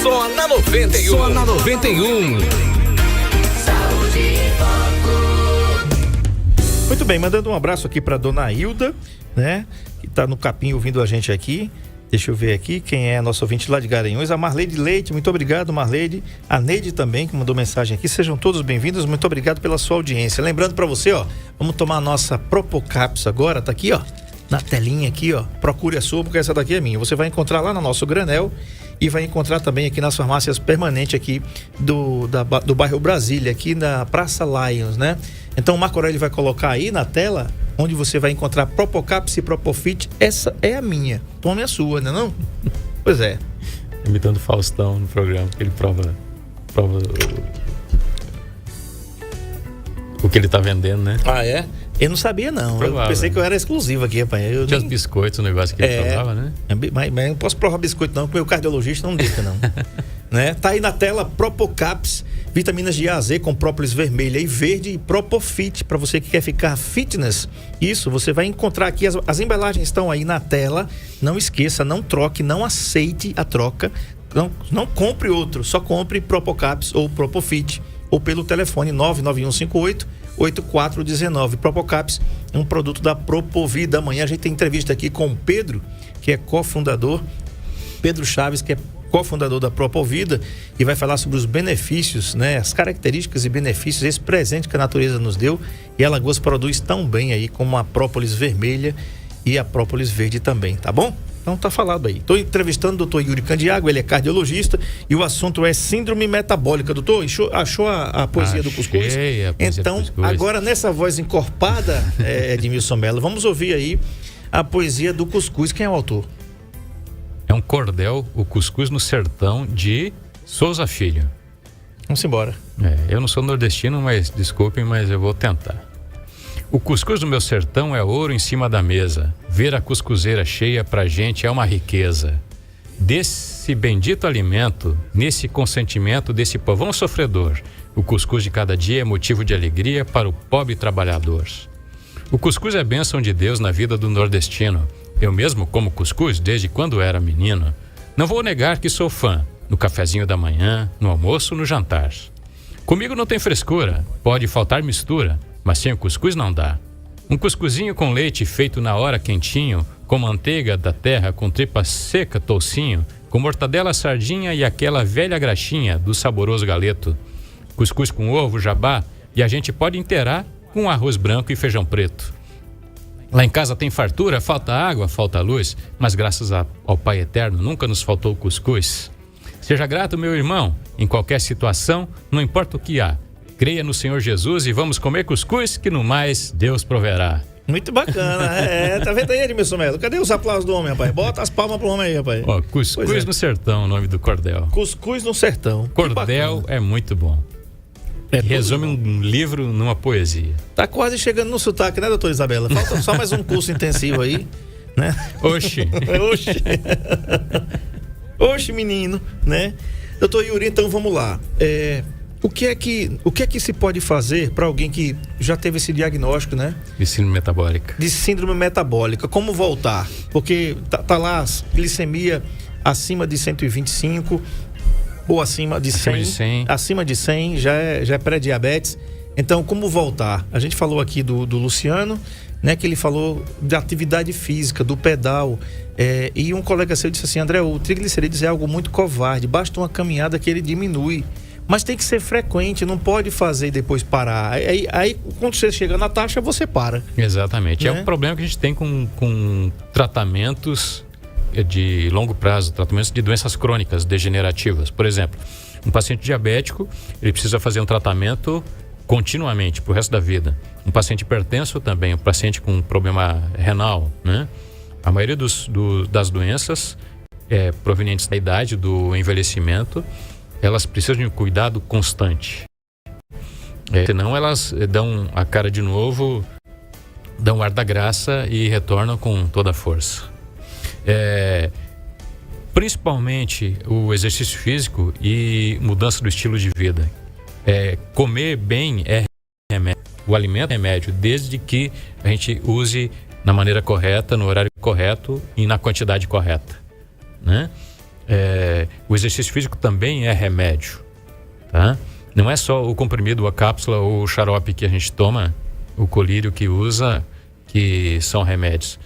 Só na 91. Só na 91. Saúde em Foco. Muito bem, mandando um abraço aqui para dona Hilda, né? Que tá no capim ouvindo a gente aqui. Deixa eu ver aqui quem é a nossa ouvinte lá de Garanhuns. A Marleide Leite, muito obrigado, Marleide. A Neide também, que mandou mensagem aqui. Sejam todos bem-vindos, muito obrigado pela sua audiência. Lembrando para você, ó, vamos tomar a nossa Propocaps agora, tá aqui, ó, na telinha aqui, ó. Procure a sua, porque essa daqui é minha. Você vai encontrar lá no nosso granel e vai encontrar também aqui nas farmácias permanentes aqui do bairro Brasília, aqui na Praça Lions, né? Então o Marco Aurélio vai colocar aí na tela onde você vai encontrar Propocaps e Propofit. Essa é a minha. Tome a sua, né não? Pois é. Imitando o Faustão no programa, que ele prova o que ele tá vendendo, né? Ah, é? Eu não sabia, não. Provável. Eu pensei que eu era exclusivo aqui, rapaz. Tinha os biscoitos, o negócio que ele provava, né? Mas eu não posso provar biscoito, não, porque o cardiologista não deixa, não. Né? Tá aí na tela Propocaps, vitaminas de A a Z com própolis vermelha e verde e Propofit, para você que quer ficar fitness. Isso, você vai encontrar aqui, as embalagens estão aí na tela. Não esqueça, não troque, não aceite a troca. Não compre outro, só compre Propocaps ou Propofit, ou pelo telefone 99158-8419. Propocaps é um produto da Propovida. Amanhã a gente tem entrevista aqui com o Pedro, que é cofundador, Pedro Chaves, que é cofundador da Propovida, e vai falar sobre os benefícios, né, as características e benefícios, esse presente que a natureza nos deu, e a Alagoas produz tão bem aí como a própolis vermelha e a própolis verde também, tá bom? Então tá falado aí. Estou entrevistando o Dr. Yuri Candiago, ele é cardiologista e o assunto é síndrome metabólica. Doutor, achou a poesia do Cuscuz? Então, agora nessa voz encorpada, Edmilson Mello, vamos ouvir aí a poesia do Cuscuz. Quem é o autor? É um cordel, o Cuscuz no Sertão, de Souza Filho. Vamos embora. Eu não sou nordestino, mas desculpem, mas eu vou tentar. O cuscuz do meu sertão é ouro em cima da mesa. Ver a cuscuzeira cheia pra gente é uma riqueza. Desse bendito alimento, nesse consentimento desse povão sofredor, o cuscuz de cada dia é motivo de alegria para o pobre trabalhador. O cuscuz é bênção de Deus na vida do nordestino. Eu mesmo como cuscuz desde quando era menino. Não vou negar que sou fã, no cafezinho da manhã, no almoço, no jantar. Comigo não tem frescura, pode faltar mistura, mas sem o cuscuz não dá. Um cuscuzinho com leite feito na hora quentinho, com manteiga da terra, com tripa seca, toucinho, com mortadela, sardinha e aquela velha graxinha do saboroso galeto. Cuscuz com ovo, jabá, e a gente pode inteirar com arroz branco e feijão preto. Lá em casa tem fartura, falta água, falta luz, mas graças ao Pai Eterno nunca nos faltou cuscuz. Seja grato, meu irmão, em qualquer situação, não importa o que há. Creia no Senhor Jesus e vamos comer cuscuz, que no mais Deus proverá. Muito bacana. Tá vendo aí, Edmilson Mello? Cadê os aplausos do homem, rapaz? Bota as palmas pro homem aí, rapaz. Ó, Cuscuz no Sertão, o nome do cordel. Cuscuz no Sertão. Cordel é muito bom. Resume um livro numa poesia. Tá quase chegando no sotaque, né, doutora Isabela? Falta só mais um curso intensivo aí, né? Oxi. Oxi. Oxi, menino, né? Doutor Yuri, então vamos lá. O que é que se pode fazer para alguém que já teve esse diagnóstico, né? De síndrome metabólica. De síndrome metabólica. Como voltar? Porque tá lá glicemia acima de 125 ou acima de 100. Acima de 100 já é pré-diabetes. Então, como voltar? A gente falou aqui do Luciano, né? Que ele falou da atividade física, do pedal. E um colega seu disse assim: André, o triglicerídeos é algo muito covarde. Basta uma caminhada que ele diminui. Mas tem que ser frequente, não pode fazer e depois parar. Aí quando você chega na taxa, você para. Exatamente. Né? É um problema que a gente tem com tratamentos de longo prazo, tratamentos de doenças crônicas degenerativas. Por exemplo, um paciente diabético, ele precisa fazer um tratamento continuamente, pro resto da vida. Um paciente hipertenso também, um paciente com problema renal, né? A maioria das doenças provenientes da idade, do envelhecimento, elas precisam de um cuidado constante. Senão elas dão a cara de novo, dão o ar da graça e retornam com toda a força. Principalmente o exercício físico e mudança do estilo de vida. Comer bem é remédio. O alimento é remédio, desde que a gente use na maneira correta, no horário correto e na quantidade correta, né? O exercício físico também é remédio, tá? Não é só o comprimido, a cápsula ou o xarope que a gente toma, o colírio que usa, que são remédios.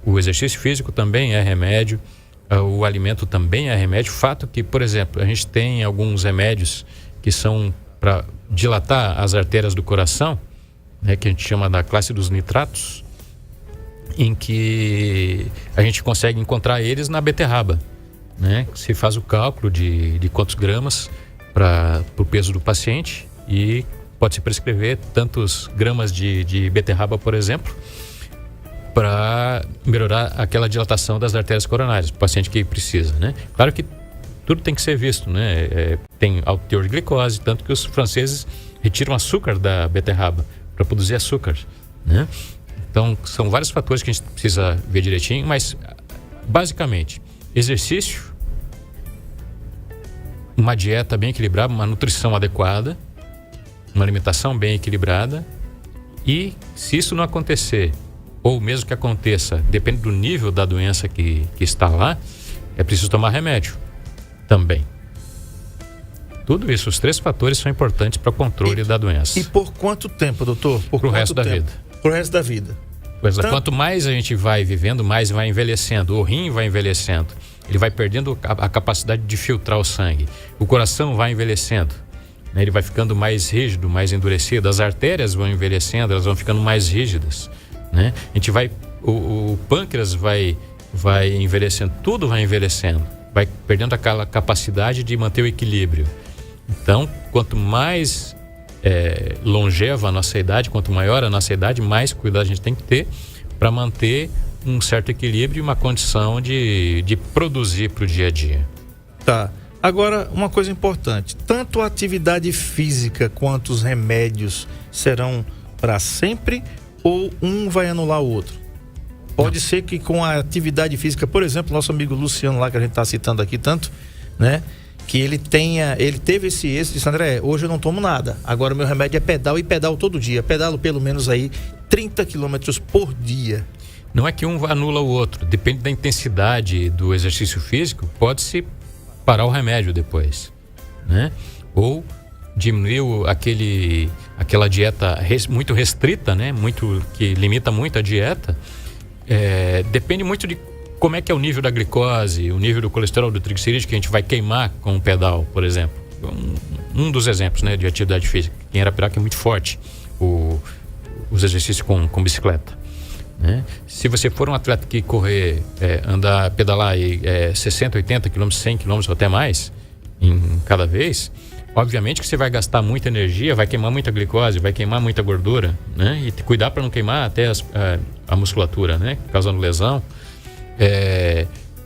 O exercício físico também é remédio, o alimento também é remédio. Fato que, por exemplo, a gente tem alguns remédios que são para dilatar as artérias do coração, né, que a gente chama da classe dos nitratos, em que a gente consegue encontrar eles na beterraba, né? Se faz o cálculo de quantos gramas para o peso do paciente e pode-se prescrever tantos gramas de beterraba, por exemplo, para melhorar aquela dilatação das artérias coronárias, o paciente que precisa, né? Claro que tudo tem que ser visto, né? Tem alto teor de glicose, tanto que os franceses retiram açúcar da beterraba para produzir açúcar, né? Então, são vários fatores que a gente precisa ver direitinho, mas, basicamente, exercício, uma dieta bem equilibrada, uma nutrição adequada, uma alimentação bem equilibrada, e, se isso não acontecer, ou mesmo que aconteça, depende do nível da doença que está lá, é preciso tomar remédio também. Tudo isso, os 3 fatores são importantes para o controle da doença. E por quanto tempo, doutor? Por Pro quanto resto da tempo? vida. Pro resto da vida. Quanto mais a gente vai vivendo, mais vai envelhecendo. O rim vai envelhecendo. Ele vai perdendo a capacidade de filtrar o sangue. O coração vai envelhecendo, né? Ele vai ficando mais rígido, mais endurecido. As artérias vão envelhecendo, elas vão ficando mais rígidas, né? A gente vai... O pâncreas vai envelhecendo. Tudo vai envelhecendo. Vai perdendo aquela capacidade de manter o equilíbrio. Então, quanto mais longeva a nossa idade, quanto maior a nossa idade, mais cuidado a gente tem que ter para manter um certo equilíbrio e uma condição de produzir para o dia a dia. Tá. Agora, uma coisa importante, tanto a atividade física quanto os remédios serão para sempre ou um vai anular o outro? Pode ser que com a atividade física, por exemplo, nosso amigo Luciano lá, que a gente está citando aqui tanto, né? Que ele teve esse êxito, disse: André, hoje eu não tomo nada, agora meu remédio é pedal e pedalo todo dia, pedalo pelo menos aí 30 quilômetros por dia. Não é que um anula o outro, depende da intensidade do exercício físico, pode-se parar o remédio depois, né? Ou diminuir aquela dieta muito restrita, né? Que limita muito a dieta. Depende muito de como é que é o nível da glicose, o nível do colesterol, do triglicerídeo que a gente vai queimar com o pedal, por exemplo. Um dos exemplos, né, de atividade física. Em Arapiraca é muito forte os exercícios com bicicleta, né? Se você for um atleta que correr, pedalar 60, 80 km, 100 km ou até mais em cada vez, obviamente que você vai gastar muita energia, vai queimar muita glicose, vai queimar muita gordura, né? E cuidar para não queimar até a musculatura, né? Causando lesão.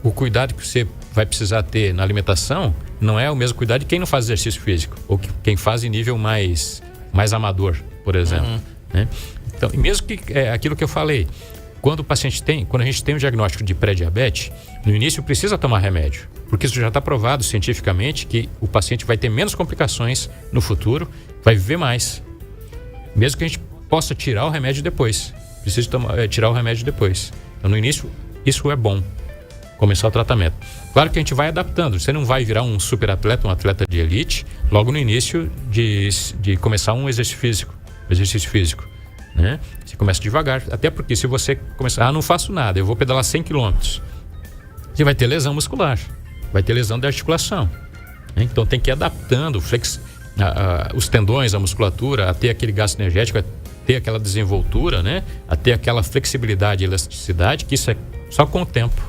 O cuidado que você vai precisar ter na alimentação não é o mesmo cuidado de quem não faz exercício físico ou quem faz em nível mais amador, por exemplo, né? Então, mesmo que aquilo que eu falei, quando a gente tem o diagnóstico de pré-diabetes, no início precisa tomar remédio, porque isso já está provado cientificamente que o paciente vai ter menos complicações no futuro, vai viver mais, mesmo que a gente possa tirar o remédio depois. Precisa tirar o remédio depois. Então, no início, isso é bom, começar o tratamento. Claro que a gente vai adaptando. Você não vai virar um super atleta, um atleta de elite, logo no início de começar um exercício físico, né? Você começa devagar. Até porque se você começar, não faço nada, eu vou pedalar 100 km, você vai ter lesão muscular, vai ter lesão da articulação, né? Então tem que ir adaptando os tendões, a musculatura, a ter aquele gasto energético, a ter aquela desenvoltura, né? A ter aquela flexibilidade e elasticidade, que isso é só com o tempo,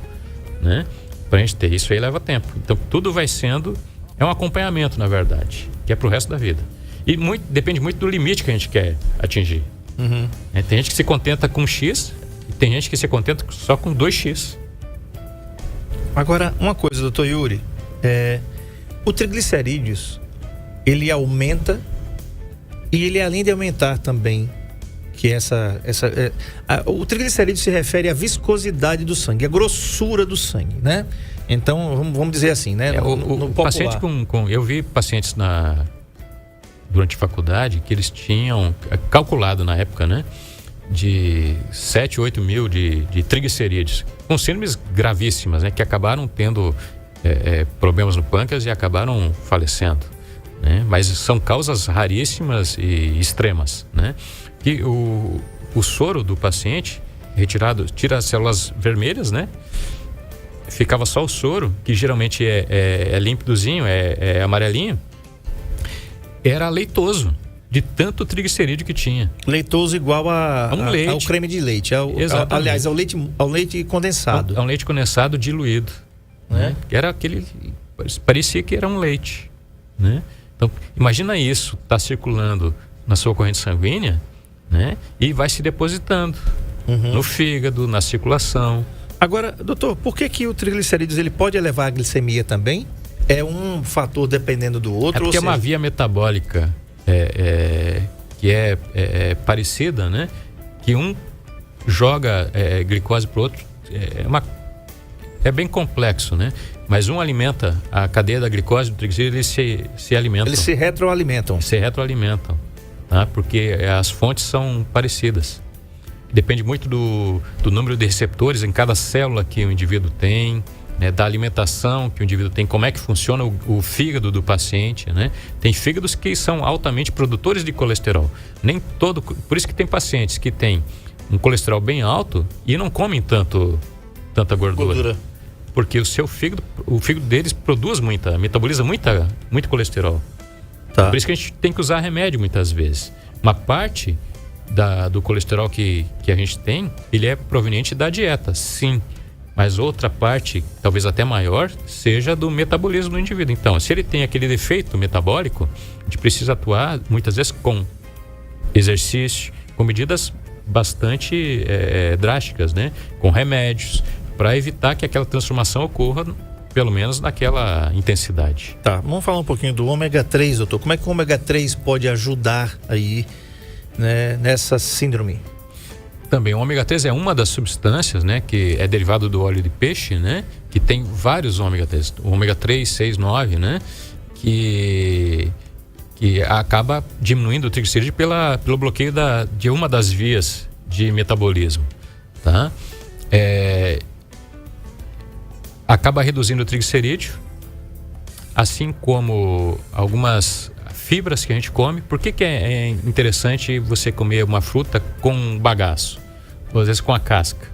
né? Pra gente ter isso aí leva tempo. Então tudo vai sendo, é um acompanhamento, na verdade, que é pro resto da vida. E depende muito do limite que a gente quer atingir. Tem gente que se contenta com X e tem gente que se contenta só com 2X. Agora, uma coisa, doutor Yuri, o triglicerídeos, ele aumenta e ele, além de aumentar também, que o triglicerídeo se refere à viscosidade do sangue, à grossura do sangue, né? Então, vamos dizer assim, né? No paciente eu vi pacientes durante a faculdade que eles tinham calculado na época, né? De 7, 8 mil de triglicerídeos, com síndromes gravíssimas, né? Que acabaram tendo problemas no pâncreas e acabaram falecendo, né? Mas são causas raríssimas e extremas, né? Que o soro do paciente retirado, tira as células vermelhas, né? Ficava só o soro, que geralmente é límpidozinho, é amarelinho. Era leitoso, de tanto triglicerídeo que tinha. Leitoso igual leite. ao creme de leite. Aliás, ao leite condensado. É um leite condensado diluído, né? Era aquele... Parecia que era um leite, né? Então, imagina isso, tá circulando na sua corrente sanguínea, né? E vai se depositando no fígado, na circulação. Agora, doutor, por que o triglicerídeos ele pode elevar a glicemia também? É um fator dependendo do outro? Porque é uma via metabólica que é parecida, né? Que um joga glicose para o outro. É bem complexo, né? Mas um alimenta a cadeia da glicose e do triglicerídeo, eles se alimentam. Eles se retroalimentam. Tá? Porque as fontes são parecidas. Depende muito do número de receptores em cada célula que o indivíduo tem, né? Da alimentação que o indivíduo tem, como é que funciona o fígado do paciente, né? Tem fígados que são altamente produtores de colesterol. Por isso que tem pacientes que têm um colesterol bem alto e não comem tanta gordura. Porque o fígado deles metaboliza muito colesterol. Tá. Por isso que a gente tem que usar remédio muitas vezes. Uma parte do colesterol que a gente tem, ele é proveniente da dieta, sim. Mas outra parte, talvez até maior, seja do metabolismo do indivíduo. Então, se ele tem aquele defeito metabólico, a gente precisa atuar muitas vezes com exercício, com medidas bastante drásticas, né? Com remédios, para evitar que aquela transformação ocorra, pelo menos naquela intensidade. Tá, vamos falar um pouquinho do ômega 3, doutor. Como é que o ômega 3 pode ajudar aí, né, nessa síndrome? Também o ômega 3 é uma das substâncias, né, que é derivado do óleo de peixe, né, que tem vários ômega 3, o ômega 3, 6, 9, né, que acaba diminuindo o triglicerídeo pelo bloqueio de uma das vias de metabolismo, tá? Acaba reduzindo o triglicerídeo, assim como algumas fibras que a gente come. Por que é interessante você comer uma fruta com bagaço, ou às vezes com a casca?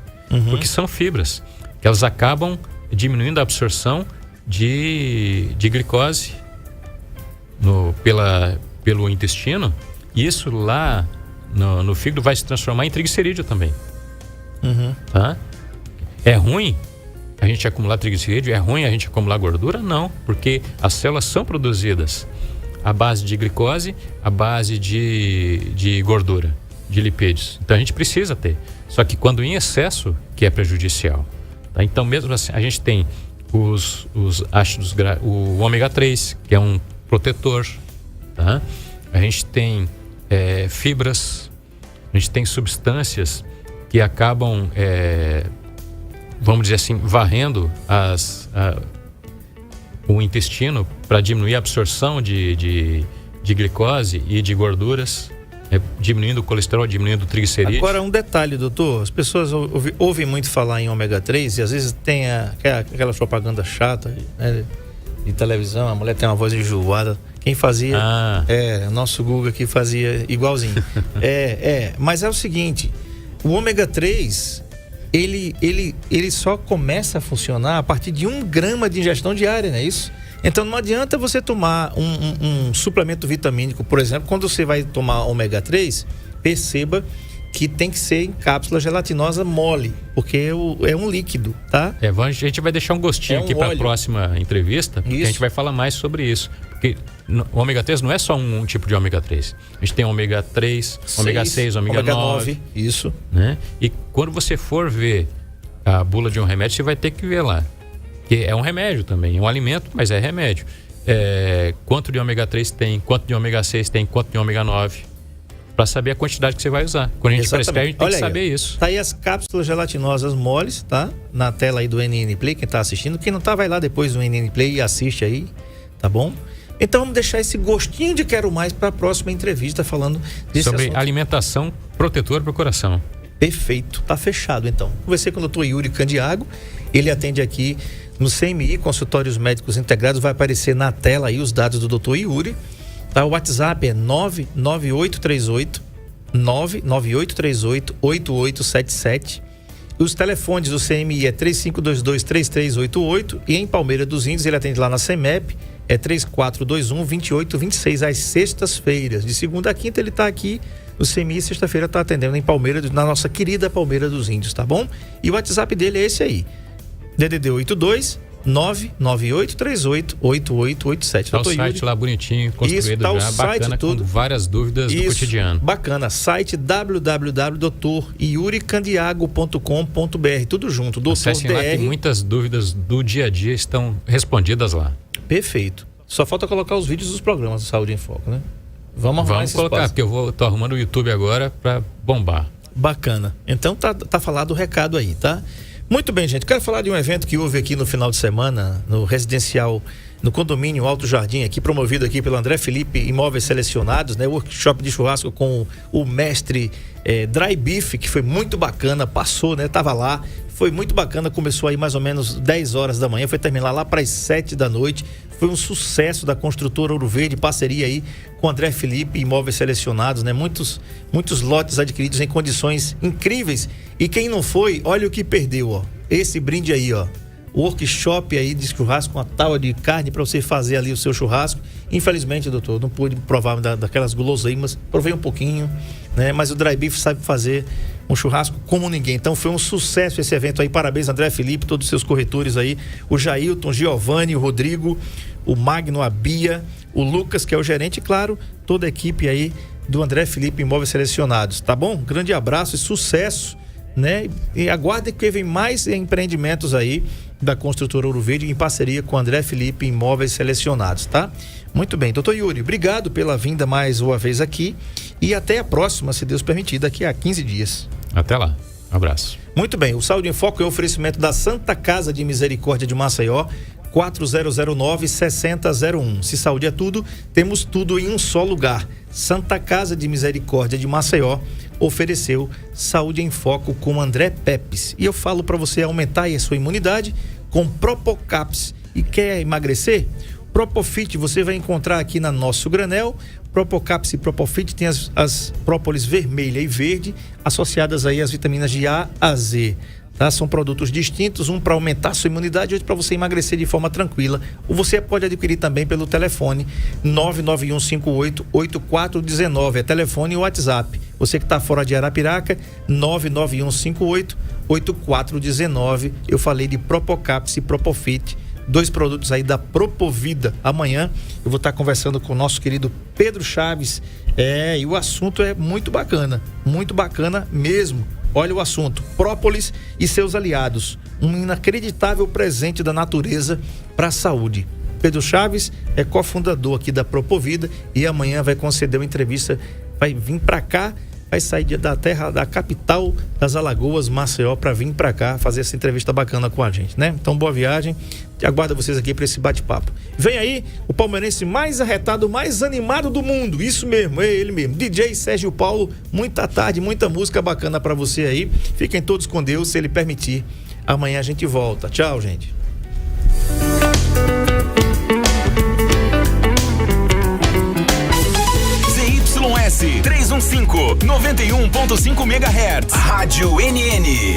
Porque são fibras que elas acabam diminuindo a absorção de glicose pelo intestino. E isso lá no fígado vai se transformar em triglicerídeo também. Tá? É ruim a gente acumular triglicerídeo? É ruim a gente acumular gordura? Não, porque as células são produzidas à base de glicose, à base de gordura, de lipídios. Então a gente precisa ter. Só que quando em excesso, que é prejudicial. Tá? Então mesmo assim, a gente tem os ácidos o ômega 3, que é um protetor. Tá? A gente tem fibras, a gente tem substâncias que acabam, vamos dizer assim, varrendo o intestino para diminuir a absorção de glicose e de gorduras, diminuindo o colesterol, diminuindo o triglicerídeo. Agora um detalhe, doutor, as pessoas ouvem muito falar em ômega 3 e às vezes tem aquela propaganda chata, né, de televisão, a mulher tem uma voz enjoada. Quem fazia o nosso Guga que fazia igualzinho. Mas é o seguinte, o ômega 3 ele só começa a funcionar a partir de 1 grama de ingestão diária, não é isso? Então não adianta você tomar um suplemento vitamínico, por exemplo, quando você vai tomar ômega 3, perceba que tem que ser em cápsula gelatinosa mole, porque é um líquido, tá? A gente vai deixar um gostinho aqui para a próxima entrevista, porque a gente vai falar mais sobre isso. Porque o ômega 3 não é só um tipo de ômega 3. A gente tem ômega 3, ômega 6, ômega 9. Isso. Né? E quando você for ver a bula de um remédio, você vai ter que ver lá. Que é um remédio também, é um alimento, mas é remédio. Quanto de ômega 3 tem, quanto de ômega 6 tem, quanto de ômega 9. Para saber a quantidade que você vai usar. Quando a gente prescreve, a gente tem que saber isso. Tá aí as cápsulas gelatinosas moles, tá? Na tela aí do NN Play, quem tá assistindo. Quem não tá, vai lá depois do NN Play e assiste aí, tá bom? Então vamos deixar esse gostinho de quero mais para a próxima entrevista falando desse sobre assunto. Alimentação protetora para o coração. Perfeito, tá fechado então. Conversei com o Dr. Yuri Candiago, Ele atende aqui no CMI, Consultórios Médicos Integrados. Vai aparecer na tela aí os dados do Dr. Yuri. Tá? O WhatsApp é 99838-8877. Os telefones do CMI é 3522-3388 e em Palmeira dos Índios ele atende lá na CEMEP, é 3421-2826 às sextas-feiras. De segunda a quinta ele está aqui no CMI, sexta-feira está atendendo em Palmeira, na nossa querida Palmeira dos Índios, tá bom? E o WhatsApp dele é esse aí, DDD 82 998388887. Tá o site lá bonitinho, construído tá já, bacana, com várias dúvidas do cotidiano. Bacana, site www.dryuricandiago.com.br, tudo junto, Acessem lá que muitas dúvidas do dia a dia estão respondidas lá. Perfeito. Só falta colocar os vídeos dos programas do Saúde em Foco, né? Vamos colocar, espaço. Porque tô arrumando o YouTube agora para bombar. Bacana. Então tá falado o recado aí, tá? Muito bem, gente. Quero falar de um evento que houve aqui no final de semana, no residencial, no condomínio Alto Jardim, aqui promovido aqui pelo André Felipe Imóveis Selecionados, né? Workshop de churrasco com o mestre Dry Beef, que foi muito bacana, passou, né? Tava lá, foi muito bacana, começou aí mais ou menos 10 horas da manhã, foi terminar lá para as 7 da noite. Foi um sucesso da construtora Ouro Verde, parceria aí com André Felipe Imóveis Selecionados, né? Muitos lotes adquiridos em condições incríveis. E quem não foi, olha o que perdeu, ó. Esse brinde aí, ó. Workshop aí de churrasco com a tábua de carne para você fazer ali o seu churrasco. Infelizmente, doutor, não pude provar daquelas guloseimas, provei um pouquinho, né? Mas o Dry Beef sabe fazer um churrasco como ninguém. Então foi um sucesso esse evento aí. Parabéns, André Felipe, todos os seus corretores aí, o Jailton, o Giovanni, o Rodrigo, o Magno, a Bia, o Lucas, que é o gerente, e claro, toda a equipe aí do André Felipe Imóveis Selecionados, tá bom? Grande abraço e sucesso, né? E aguardem que vem mais empreendimentos aí da construtora Ouro Verde em parceria com André Felipe Imóveis Selecionados, tá? Muito bem, doutor Yuri, obrigado pela vinda mais uma vez aqui e até a próxima, se Deus permitir, daqui a 15 dias. Até lá, um abraço. Muito bem, o Saúde em Foco é o oferecimento da Santa Casa de Misericórdia de Maceió, 4009-6001. Se saúde é tudo, temos tudo em um só lugar. Santa Casa de Misericórdia de Maceió ofereceu Saúde em Foco com André Pepes. E eu falo para você aumentar aí a sua imunidade com Propocaps. E quer emagrecer? Propofit você vai encontrar aqui na Nosso Granel. Propocaps e Propofit tem as própolis vermelha e verde associadas aí às vitaminas de A a Z. Tá? São produtos distintos, um para aumentar a sua imunidade e outro para você emagrecer de forma tranquila. Ou você pode adquirir também pelo telefone 99158-8419, é telefone e WhatsApp. Você que está fora de Arapiraca, 99158-8419. Eu falei de Propocaps e Propofit, 2 produtos aí da Propovida. Amanhã eu vou estar conversando com o nosso querido Pedro Chaves, e o assunto é muito bacana mesmo. Olha o assunto, própolis e seus aliados, um inacreditável presente da natureza para a saúde. Pedro Chaves é cofundador aqui da Propovida e amanhã vai conceder uma entrevista, vai vir para cá, vai sair da terra, da capital das Alagoas, Maceió, para vir para cá fazer essa entrevista bacana com a gente, né? Então, boa viagem, aguardo vocês aqui para esse bate-papo. Vem aí o palmeirense mais arretado, mais animado do mundo, isso mesmo, é ele mesmo, DJ Sérgio Paulo. Muita tarde, muita música bacana para você aí. Fiquem todos com Deus, se ele permitir. Amanhã a gente volta. Tchau, gente. ZYS 315, 91.5 MHz. Rádio NN.